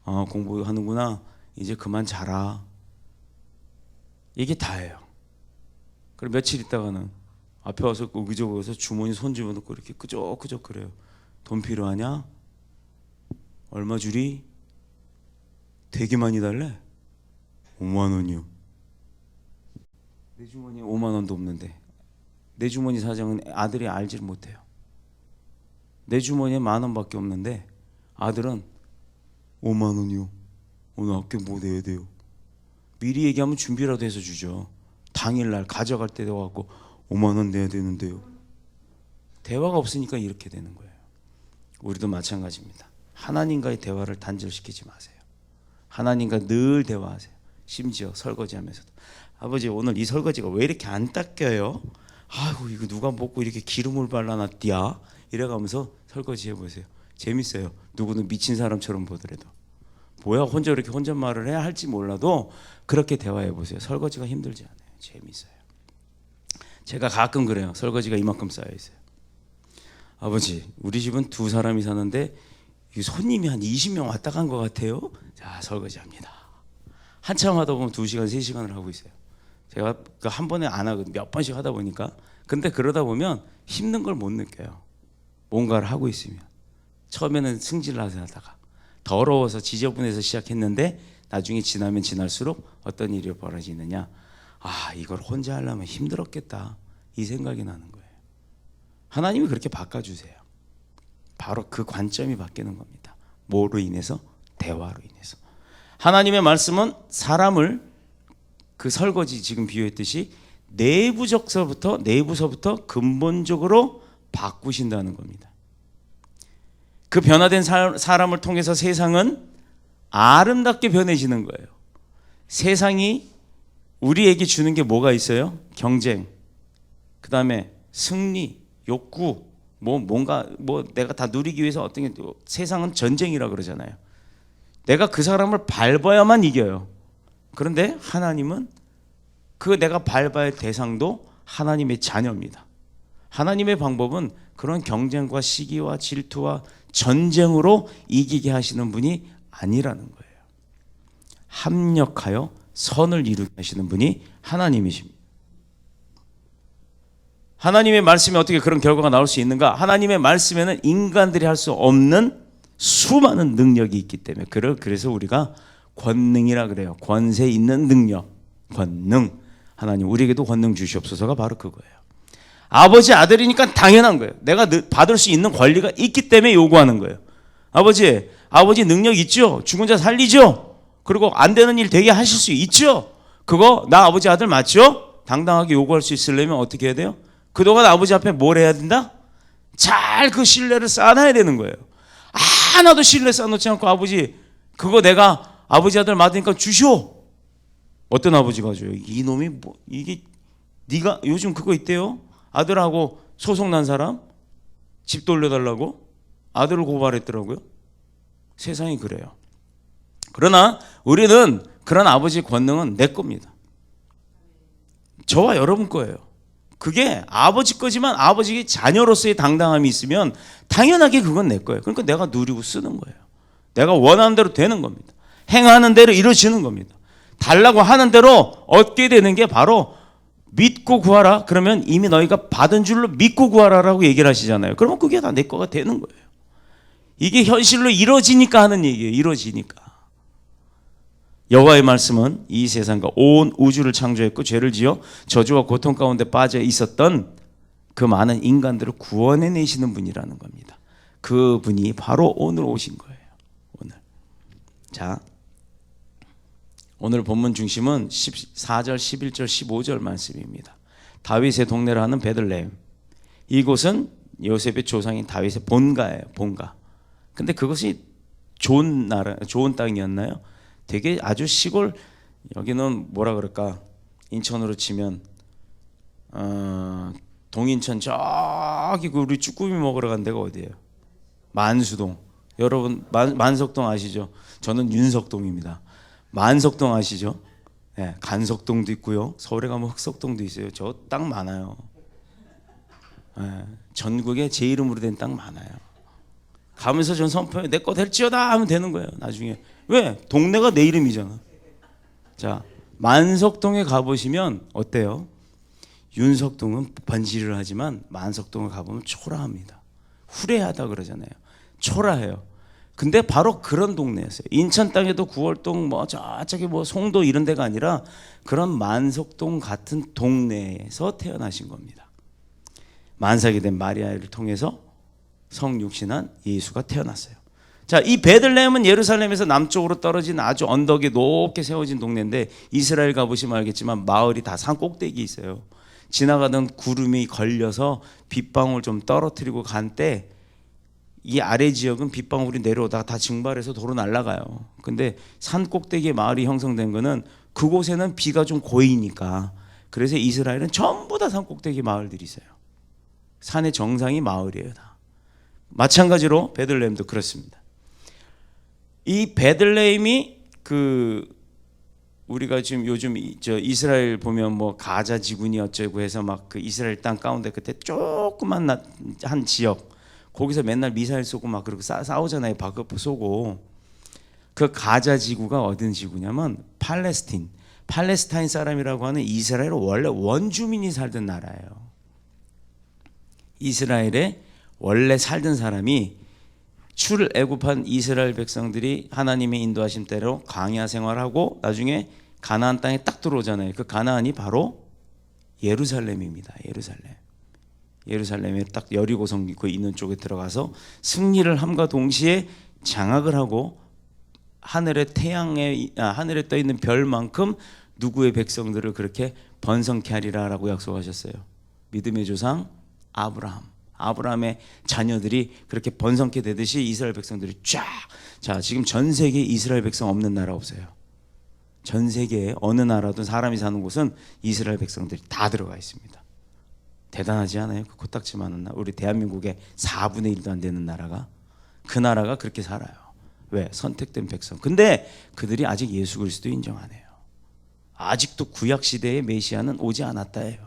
아 공부하는구나, 이제 그만 자라. 이게 다예요. 그리고 며칠 있다가는 앞에 와서 의기적으로 주머니 손 집어넣고 이렇게 끄적끄적 그래요. 돈 필요하냐? 얼마 주리? 되게 많이 달래? 5만 원이요. 내 주머니에 5만 원도 없는데. 내 주머니 사정은 아들이 알지를 못해요. 내 주머니에 10,000원밖에 없는데 아들은 5만 원이요. 오늘 학교 뭐 내야 돼요? 미리 얘기하면 준비라도 해서 주죠. 당일날 가져갈 때 와갖고 5만 원 내야 되는데요. 대화가 없으니까 이렇게 되는 거예요. 우리도 마찬가지입니다. 하나님과의 대화를 단절시키지 마세요. 하나님과 늘 대화하세요. 심지어 설거지하면서도, 아버지 오늘 이 설거지가 왜 이렇게 안 닦여요? 아이고 이거 누가 먹고 이렇게 기름을 발라놨디야? 이래가면서 설거지 해보세요. 재밌어요. 누구는 미친 사람처럼 보더라도, 뭐야 혼자 이렇게 혼잣말을 해야 할지 몰라도 그렇게 대화해보세요. 설거지가 힘들지 않아요. 재밌어요. 제가 가끔 그래요. 설거지가 이만큼 쌓여있어요. 아버지 우리 집은 2사람이 사는데 손님이 한 20명 왔다 간 것 같아요. 자 설거지합니다. 한참 하다 보면 2시간 3시간을 하고 있어요. 제가 한 번에 안 하고 몇 번씩 하다 보니까, 근데 그러다 보면 힘든 걸 못 느껴요. 뭔가를 하고 있으면. 처음에는 승질나다가 더러워서 지저분해서 시작했는데 나중에 지나면 지날수록 어떤 일이 벌어지느냐, 아 이걸 혼자 하려면 힘들었겠다, 이 생각이 나는 거예요. 하나님이 그렇게 바꿔주세요. 바로 그 관점이 바뀌는 겁니다. 뭐로 인해서? 대화로 인해서. 하나님의 말씀은 사람을, 그 설거지 지금 비유했듯이 내부서부터 근본적으로 바꾸신다는 겁니다. 그 변화된 사람을 통해서 세상은 아름답게 변해지는 거예요. 세상이 우리에게 주는 게 뭐가 있어요? 경쟁, 그 다음에 승리, 욕구, 뭔가 내가 다 누리기 위해서 어떤 게, 세상은 전쟁이라 그러잖아요. 내가 그 사람을 밟아야만 이겨요. 그런데 하나님은 그 내가 밟아야 할 대상도 하나님의 자녀입니다. 하나님의 방법은 그런 경쟁과 시기와 질투와 전쟁으로 이기게 하시는 분이 아니라는 거예요. 합력하여 선을 이루게 하시는 분이 하나님이십니다. 하나님의 말씀에 어떻게 그런 결과가 나올 수 있는가? 하나님의 말씀에는 인간들이 할 수 없는 수많은 능력이 있기 때문에, 그래서 우리가 권능이라 그래요. 권세 있는 능력, 권능. 하나님 우리에게도 권능 주시옵소서가 바로 그거예요. 아버지 아들이니까 당연한 거예요. 내가 받을 수 있는 권리가 있기 때문에 요구하는 거예요. 아버지 능력 있죠? 죽은 자 살리죠? 그리고 안 되는 일 되게 하실 수 있죠? 그거 나 아버지 아들 맞죠? 당당하게 요구할 수 있으려면 어떻게 해야 돼요? 그동안 아버지 앞에 뭘 해야 된다? 잘 그 신뢰를 쌓아놔야 되는 거예요. 하나도 신뢰 쌓아놓지 않고 아버지 그거 내가 아버지 아들 맞으니까 주시오. 어떤 아버지가 줘요? 이놈이 이게 네가 요즘 그거 있대요. 아들하고 소송 난 사람 집 돌려달라고 아들을 고발했더라고요. 세상이 그래요. 그러나 우리는 그런 아버지의 권능은 내 겁니다. 저와 여러분 거예요. 그게 아버지 거지만 아버지의 자녀로서의 당당함이 있으면 당연하게 그건 내 거예요. 그러니까 내가 누리고 쓰는 거예요. 내가 원하는 대로 되는 겁니다. 행하는 대로 이루어지는 겁니다. 달라고 하는 대로 얻게 되는 게 바로 믿고 구하라. 그러면 이미 너희가 받은 줄로 믿고 구하라라고 얘기를 하시잖아요. 그러면 그게 다 내 거가 되는 거예요. 이게 현실로 이루어지니까 하는 얘기예요. 이루어지니까. 여호와의 말씀은 이 세상과 온 우주를 창조했고 죄를 지어 저주와 고통 가운데 빠져 있었던 그 많은 인간들을 구원해내시는 분이라는 겁니다. 그 분이 바로 오늘 오신 거예요. 오늘. 자, 오늘 본문 중심은 14절, 11절, 15절 말씀입니다. 다윗의 동네를 하는 베들레헴. 이곳은 요셉의 조상인 다윗의 본가예요. 본가. 근데 그것이 좋은 땅이었나요? 되게 아주 시골, 여기는 뭐라 그럴까? 인천으로 치면 동인천 저기 우리 쭈꾸미 먹으러 간 데가 어디예요? 만수동. 여러분 만석동 아시죠? 저는 윤석동입니다. 만석동 아시죠? 네, 간석동도 있고요. 서울에 가면 흑석동도 있어요. 저 땅 많아요. 네, 전국에 제 이름으로 된 땅 많아요. 가면서 전 선포해 내 거 될지어다 하면 되는 거예요. 나중에. 왜? 동네가 내 이름이잖아. 자, 만석동에 가보시면 어때요? 윤석동은 번지를 하지만 만석동에 가보면 초라합니다. 후레하다 그러잖아요. 초라해요. 근데 바로 그런 동네였어요. 인천 땅에도 구월동 저쪽에 송도 이런 데가 아니라 그런 만석동 같은 동네에서 태어나신 겁니다. 만삭이 된 마리아를 통해서 성육신한 예수가 태어났어요. 자, 이 베들레헴은 예루살렘에서 남쪽으로 떨어진 아주 언덕에 높게 세워진 동네인데 이스라엘 가보시면 알겠지만 마을이 다 산 꼭대기에 있어요. 지나가던 구름이 걸려서 빗방울 좀 떨어뜨리고 간 때 이 아래 지역은 빗방울이 내려오다가 다 증발해서 도로 날아가요. 근데 산 꼭대기에 마을이 형성된 거는 그곳에는 비가 좀 고이니까. 그래서 이스라엘은 전부 다 산 꼭대기 마을들이 있어요. 산의 정상이 마을이에요, 다. 마찬가지로 베들레헴도 그렇습니다. 이 베들레헴이 우리가 지금 요즘 이스라엘 보면 가자 지군이 어쩌고 해서 막 그 이스라엘 땅 가운데 그때 조그만 한 지역 거기서 맨날 미사일 쏘고 막 그러고 싸우잖아요. 박격포 쏘고. 그 가자 지구가 어떤 지구냐면 팔레스타인 사람이라고 하는 이스라엘 원래 원주민이 살던 나라예요. 이스라엘에 원래 살던 사람이 출애굽한 이스라엘 백성들이 하나님의 인도하심 대로 광야 생활하고 나중에 가나안 땅에 딱 들어오잖아요. 그 가나안이 바로 예루살렘입니다. 예루살렘에 딱 여리고성 그 있는 쪽에 들어가서 승리를 함과 동시에 장악을 하고 하늘에 떠 있는 별만큼 누구의 백성들을 그렇게 번성케 하리라라고 약속하셨어요. 믿음의 조상 아브라함. 아브라함의 자녀들이 그렇게 번성케 되듯이 이스라엘 백성들이 쫙. 자, 지금 전 세계에 이스라엘 백성 없는 나라 없어요. 전 세계에 어느 나라든 사람이 사는 곳은 이스라엘 백성들이 다 들어가 있습니다. 대단하지 않아요? 그 코딱지만한 나라. 우리 대한민국의 4분의 1도 안 되는 나라가, 그 나라가 그렇게 살아요. 왜? 선택된 백성. 근데 그들이 아직 예수 그리스도 인정 안 해요. 아직도 구약 시대의 메시아는 오지 않았다예요.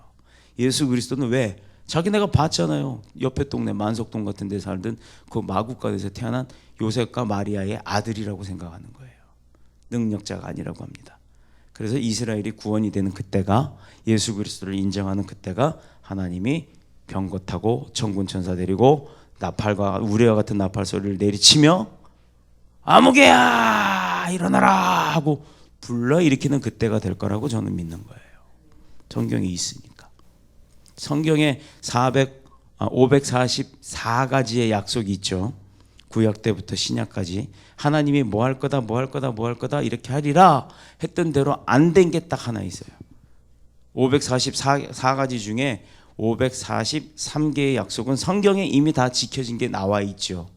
예수 그리스도는 왜? 자기네가 봤잖아요. 옆에 동네 만석동 같은 데 살던 그 마구간에서 태어난 요셉과 마리아의 아들이라고 생각하는 거예요. 능력자가 아니라고 합니다. 그래서 이스라엘이 구원이 되는 그때가, 예수 그리스도를 인정하는 그때가 하나님이 병거 타고 천군 천사 데리고 나팔과 우레와 같은 나팔 소리를 내리치며 아무개야 일어나라 하고 불러 일으키는 그때가 될 거라고 저는 믿는 거예요. 성경에 있으니까. 성경에 544가지의 약속이 있죠. 구약 때부터 신약까지 하나님이 뭐 할 거다 뭐 할 거다 뭐 할 거다 이렇게 하리라 했던 대로 안 된 게 딱 하나 있어요. 544가지 중에 543개의 약속은 성경에 이미 다 지켜진 게 나와 있죠.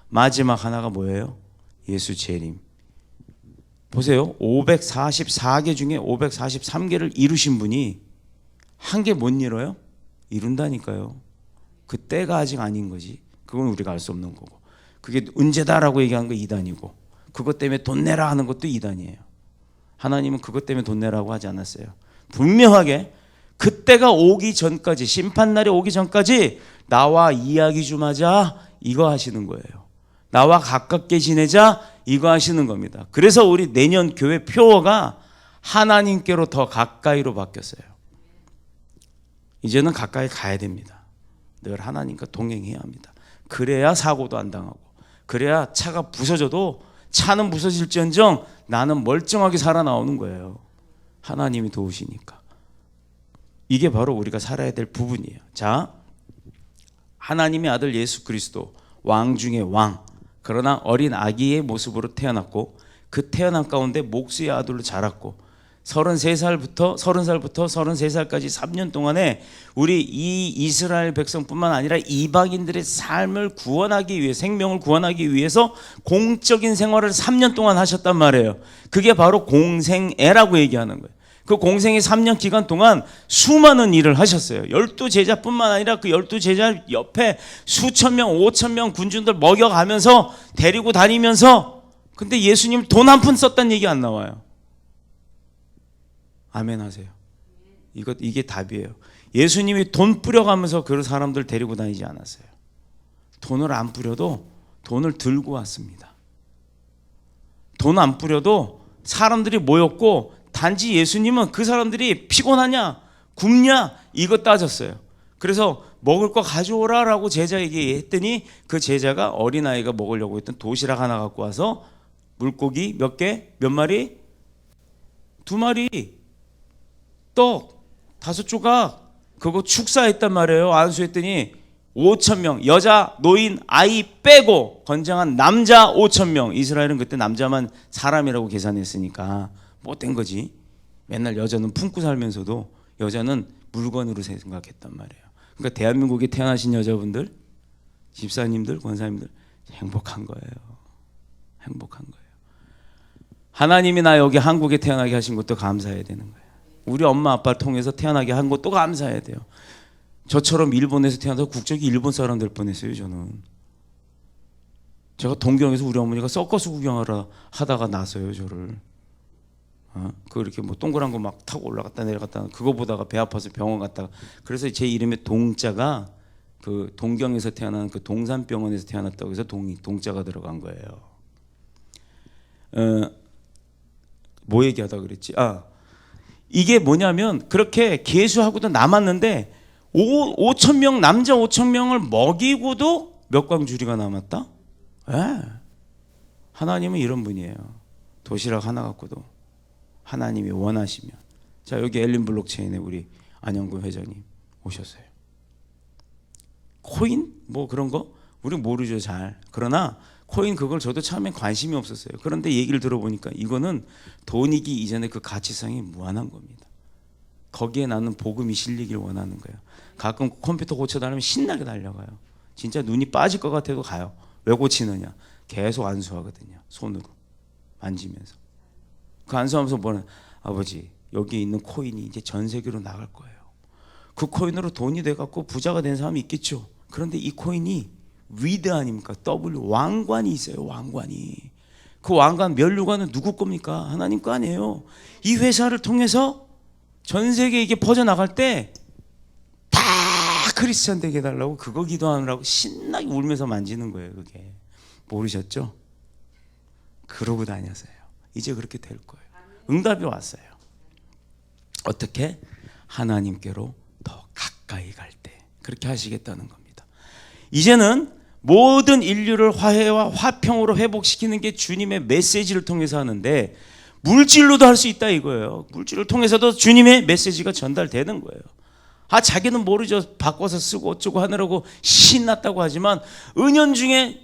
마지막 하나가 뭐예요? 예수 재림. 보세요. 544개 중에 543개를 이루신 분이 한 개 못 이뤄요? 이룬다니까요. 그 때가 아직 아닌 거지. 그건 우리가 알 수 없는 거고. 그게 언제다라고 얘기한 거 이단이고, 그것 때문에 돈 내라 하는 것도 이단이에요. 하나님은 그것 때문에 돈 내라고 하지 않았어요. 분명하게 그때가 오기 전까지, 심판날이 오기 전까지 나와 이야기 좀 하자 이거 하시는 거예요. 나와 가깝게 지내자 이거 하시는 겁니다. 그래서 우리 내년 교회 표어가 하나님께로 더 가까이로 바뀌었어요. 이제는 가까이 가야 됩니다. 늘 하나님과 동행해야 합니다. 그래야 사고도 안 당하고, 그래야 차가 부서져도 차는 부서질지언정 나는 멀쩡하게 살아나오는 거예요. 하나님이 도우시니까. 이게 바로 우리가 살아야 될 부분이에요. 자, 하나님의 아들 예수 그리스도, 왕 중의 왕, 그러나 어린 아기의 모습으로 태어났고, 그 태어난 가운데 목수의 아들로 자랐고, 33살부터 33살까지 3년 동안에 우리 이 이스라엘 백성뿐만 아니라 이방인들의 삶을 구원하기 위해, 생명을 구원하기 위해서 공적인 생활을 3년 동안 하셨단 말이에요. 그게 바로 공생애라고 얘기하는 거예요. 그 공생의 3년 기간 동안 수많은 일을 하셨어요. 12제자뿐만 아니라 그 12제자 옆에 수천 명, 5천 명 군중들 먹여가면서 데리고 다니면서, 근데 예수님 돈 한 푼 썼다는 얘기 안 나와요. 아멘 하세요. 이게 답이에요. 예수님이 돈 뿌려가면서 그 사람들 데리고 다니지 않았어요. 돈을 안 뿌려도 돈을 들고 왔습니다. 돈 안 뿌려도 사람들이 모였고, 단지 예수님은 그 사람들이 피곤하냐 굶냐 이거 따졌어요. 그래서 먹을 거 가져오라 라고 제자에게 했더니 그 제자가 어린아이가 먹으려고 했던 도시락 하나 갖고 와서 물고기 몇 개? 몇 마리? 2마리, 떡 5조각, 그거 축사했단 말이에요. 안수했더니 5,000명, 여자, 노인, 아이 빼고 건장한 남자 5,000명. 이스라엘은 그때 남자만 사람이라고 계산했으니까 못된 거지. 맨날 여자는 품고 살면서도 여자는 물건으로 생각했단 말이에요. 그러니까 대한민국에 태어나신 여자분들, 집사님들, 권사님들 행복한 거예요. 행복한 거예요. 하나님이 나 여기 한국에 태어나게 하신 것도 감사해야 되는 거예요. 우리 엄마 아빠를 통해서 태어나게 한 것도 감사해야 돼요. 저처럼 일본에서 태어나서 국적이 일본 사람 될 뻔했어요. 제가 동경에서 우리 어머니가 서커스 구경하러 하다가 나서요, 저를. 그 이렇게 뭐 동그란 거 막 타고 올라갔다 내려갔다 그거 보다가 배 아파서 병원 갔다가, 그래서 제 이름의 동자가 그 동경에서 태어난 그 동산병원에서 태어났다고 해서 동자가 들어간 거예요. 뭐 얘기하다 그랬지? 이게 뭐냐면 그렇게 계수하고도 남았는데 5,000명, 남자 5,000명을 먹이고도 몇 광주리가 남았다? 네. 하나님은 이런 분이에요. 도시락 하나 갖고도 하나님이 원하시면. 자, 여기 엘린 블록체인에 우리 안영구 회장님 오셨어요. 코인 뭐 그런 거 우리 모르죠 잘. 그러나 코인 그걸 저도 처음엔 관심이 없었어요. 그런데 얘기를 들어보니까 이거는 돈이기 이전에 그 가치성이 무한한 겁니다. 거기에 나는 복음이 실리길 원하는 거예요. 가끔 컴퓨터 고쳐 달라면 신나게 달려가요. 진짜 눈이 빠질 것 같아도 가요. 왜 고치느냐? 계속 안수하거든요. 손으로 만지면서. 그 안수하면서 뭐는 아버지 여기 있는 코인이 이제 전 세계로 나갈 거예요. 그 코인으로 돈이 돼갖고 부자가 된 사람이 있겠죠. 그런데 이 코인이 위드 아닙니까? W 왕관이 있어요. 왕관이. 그 왕관 면류관은 누구 겁니까? 하나님 거 아니에요. 이 회사를 통해서 전 세계에 이게 퍼져나갈 때 다 크리스찬 되게 해달라고 그거 기도하느라고 신나게 울면서 만지는 거예요. 그게 모르셨죠? 그러고 다녔어요. 이제 그렇게 될 거예요. 응답이 왔어요. 어떻게? 하나님께로 더 가까이 갈 때 그렇게 하시겠다는 겁니다. 이제는 모든 인류를 화해와 화평으로 회복시키는 게 주님의 메시지를 통해서 하는데 물질로도 할 수 있다 이거예요. 물질을 통해서도 주님의 메시지가 전달되는 거예요. 자기는 모르죠. 바꿔서 쓰고 어쩌고 하느라고 신났다고 하지만 은연중에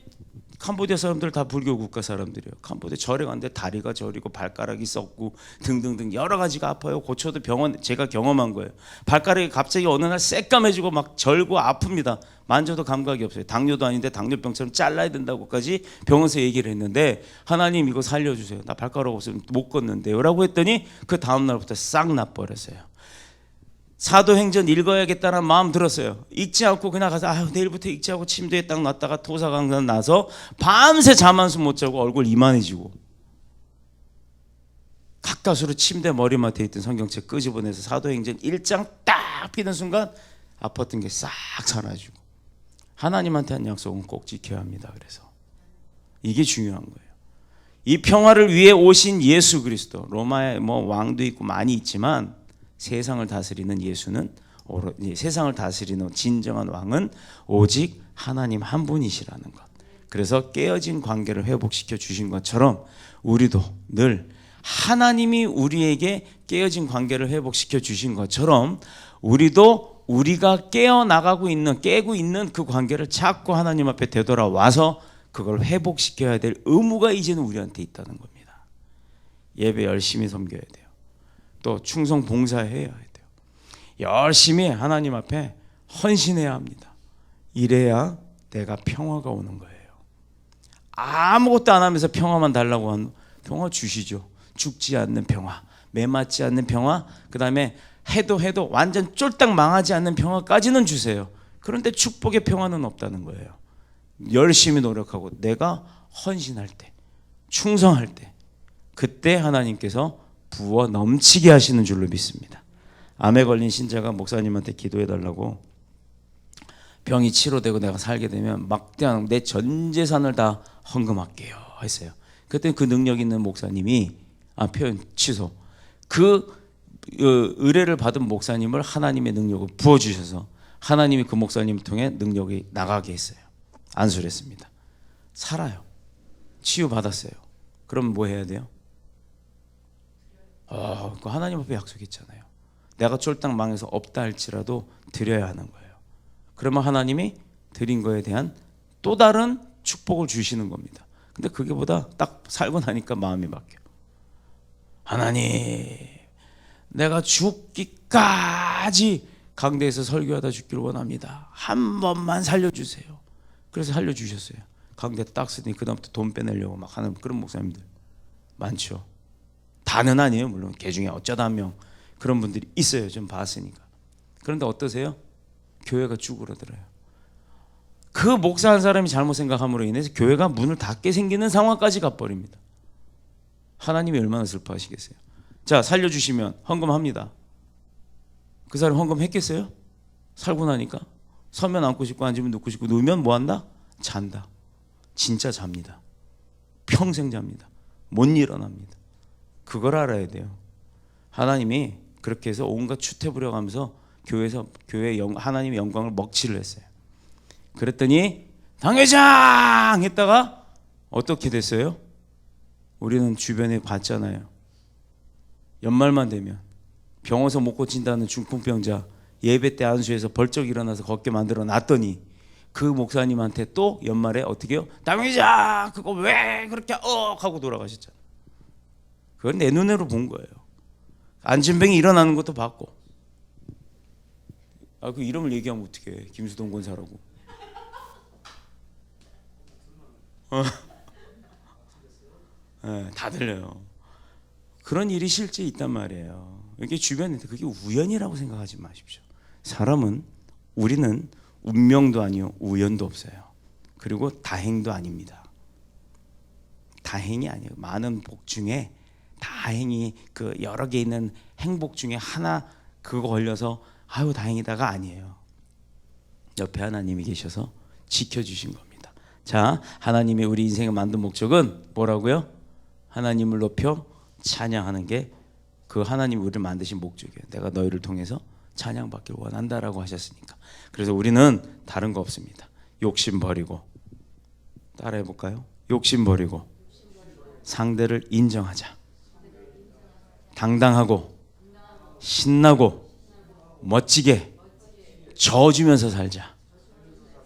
캄보디아 사람들 다 불교 국가 사람들이에요. 캄보디아 절에 갔는데 다리가 저리고 발가락이 썩고 등등등 여러 가지가 아파요. 고쳐도 병원 제가 경험한 거예요. 발가락이 갑자기 어느 날 새까매지고 막 절고 아픕니다. 만져도 감각이 없어요. 당뇨도 아닌데 당뇨병처럼 잘라야 된다고까지 병원에서 얘기를 했는데 하나님 이거 살려주세요. 나 발가락 없으면 못 걷는데요 라고 했더니 그 다음 날부터 싹 나버렸어요. 사도행전 읽어야겠다는 마음 들었어요. 읽지 않고 그냥 가서 내일부터 읽지 하고 침대에 딱 놨다가 토사강산 나서 밤새 잠 한숨 못 자고 얼굴 이만해지고 가까스로 침대 머리맡에 있던 성경책 끄집어내서 사도행전 1장 딱 피는 순간 아팠던 게 싹 사라지고 하나님한테 한 약속은 꼭 지켜야 합니다. 그래서 이게 중요한 거예요. 이 평화를 위해 오신 예수 그리스도 로마에 뭐 왕도 있고 많이 있지만 세상을 다스리는 예수는 세상을 다스리는 진정한 왕은 오직 하나님 한 분이시라는 것. 그래서 깨어진 관계를 회복시켜 주신 것처럼 우리도 늘 하나님이 우리에게 깨어진 관계를 회복시켜 주신 것처럼 우리도 우리가 깨어나가고 있는 깨고 있는 그 관계를 찾고 하나님 앞에 되돌아와서 그걸 회복시켜야 될 의무가 이제는 우리한테 있다는 겁니다. 예배 열심히 섬겨야 돼요. 또 충성 봉사해야 돼요. 열심히 하나님 앞에 헌신해야 합니다. 이래야 내가 평화가 오는 거예요. 아무것도 안 하면서 평화만 달라고 하는 평화 주시죠. 죽지 않는 평화, 매맞지 않는 평화, 그 다음에 해도 완전 쫄딱 망하지 않는 평화까지는 주세요. 그런데 축복의 평화는 없다는 거예요. 열심히 노력하고 내가 헌신할 때, 충성할 때, 그때 하나님께서 부어 넘치게 하시는 줄로 믿습니다. 암에 걸린 신자가 목사님한테 기도해달라고 병이 치료되고 내가 살게 되면 막대한 내 전 재산을 다 헌금할게요 했어요. 그때 그 능력 있는 목사님이 표현 취소. 그 의뢰를 받은 목사님을 하나님의 능력을 부어주셔서 하나님이 그 목사님을 통해 능력이 나가게 했어요. 안수를 했습니다. 살아요. 치유받았어요. 그럼 뭐 해야 돼요? 그 하나님 앞에 약속했잖아요. 내가 쫄딱 망해서 없다 할지라도 드려야 하는 거예요. 그러면 하나님이 드린 거에 대한 또 다른 축복을 주시는 겁니다. 근데 그게 보다 딱 살고 나니까 마음이 바뀌어요. 하나님, 내가 죽기까지 강대에서 설교하다 죽기를 원합니다. 한 번만 살려주세요. 그래서 살려주셨어요. 강대 딱 쓰더니 그다음부터 돈 빼내려고 막 하는 그런 목사님들 많죠. 다는 아니에요. 물론 개 중에 어쩌다 한 명 그런 분들이 있어요. 좀 봤으니까. 그런데 어떠세요? 교회가 쭈그러들어요. 그 목사 한 사람이 잘못 생각함으로 인해서 교회가 문을 닫게 생기는 상황까지 가버립니다. 하나님이 얼마나 슬퍼하시겠어요. 자, 살려주시면 헌금합니다. 그 사람 헌금했겠어요? 살고 나니까 서면 앉고 싶고 앉으면 눕고 싶고 누우면 뭐한다? 잔다. 진짜 잡니다. 평생 잡니다. 못 일어납니다. 그걸 알아야 돼요. 하나님이 그렇게 해서 온갖 추태 부려가면서 교회에 하나님의 영광을 먹칠을 했어요. 그랬더니 당회장 했다가 어떻게 됐어요? 우리는 주변에 봤잖아요. 연말만 되면 병원에서 못 고친다는 중풍병자 예배 때 안수해서 벌쩍 일어나서 걷게 만들어 놨더니 그 목사님한테 또 연말에 어떻게 해요? 당회장 그거 왜 그렇게 하고 돌아가셨잖아요. 그건 내 눈으로 본 거예요. 안진병이 일어나는 것도 봤고. 그 이름을 얘기하면 어떡해. 김수동 권사라고. 네, 다 들려요. 그런 일이 실제 있단 말이에요. 이게 주변에 그게 우연이라고 생각하지 마십시오. 우리는 운명도 아니요 우연도 없어요. 그리고 다행도 아닙니다. 다행이 아니에요. 많은 복 중에 다행히 그 여러 개 있는 행복 중에 하나 그거 걸려서 아유 다행이다가 아니에요. 옆에 하나님이 계셔서 지켜주신 겁니다. 자, 하나님이 우리 인생을 만든 목적은 뭐라고요? 하나님을 높여 찬양하는 게 그 하나님이 우리를 만드신 목적이에요. 내가 너희를 통해서 찬양받기를 원한다라고 하셨으니까. 그래서 우리는 다른 거 없습니다. 욕심 버리고, 따라해 볼까요? 욕심 버리고 상대를 인정하자. 당당하고 신나고 멋지게 져주면서 살자.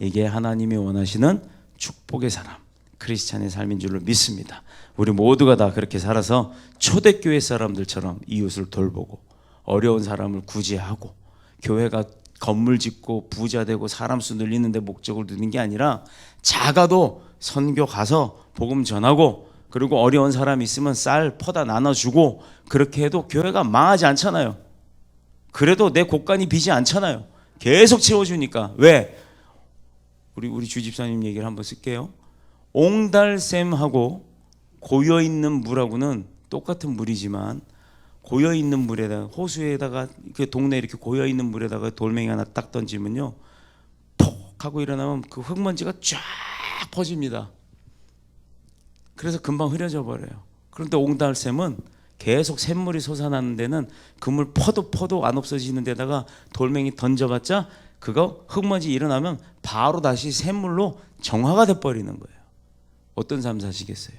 이게 하나님이 원하시는 축복의 사람, 크리스찬의 삶인 줄로 믿습니다. 우리 모두가 다 그렇게 살아서 초대교회 사람들처럼 이웃을 돌보고 어려운 사람을 구제하고, 교회가 건물 짓고 부자 되고 사람 수 늘리는 데 목적을 두는 게 아니라 작아도 선교 가서 복음 전하고, 그리고 어려운 사람 있으면 쌀 퍼다 나눠주고, 그렇게 해도 교회가 망하지 않잖아요. 그래도 내 곳간이 비지 않잖아요. 계속 채워주니까. 왜? 우리 주집사님 얘기를 한번 쓸게요. 옹달샘하고 고여있는 물하고는 똑같은 물이지만, 고여있는 물에다가, 호수에다가, 그 동네 이렇게 고여있는 물에다가 돌멩이 하나 딱 던지면요, 톡 하고 일어나면 그 흙먼지가 쫙 퍼집니다. 그래서 금방 흐려져 버려요. 그런데 옹달샘은 계속 샘물이 솟아나는 데는 그 물 퍼도 안 없어지는 데다가 돌멩이 던져봤자 그거 흙먼지 일어나면 바로 다시 샘물로 정화가 돼버리는 거예요. 어떤 삶 사시겠어요?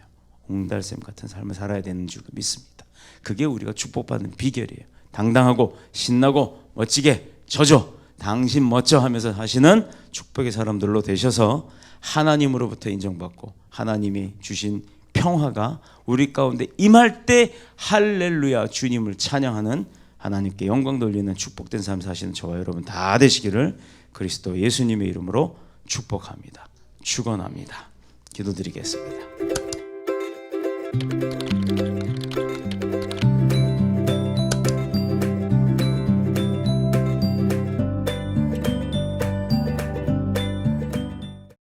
옹달샘 같은 삶을 살아야 되는 줄 믿습니다. 그게 우리가 축복받는 비결이에요. 당당하고 신나고 멋지게 져줘, 당신 멋져 하면서 하시는 축복의 사람들로 되셔서 하나님으로부터 인정받고 하나님이 주신 평화가 우리 가운데 임할 때 할렐루야 주님을 찬양하는, 하나님께 영광 돌리는 축복된 삶 사시는 저와 여러분 다 되시기를 그리스도 예수님의 이름으로 축복합니다. 축원합니다. 기도드리겠습니다.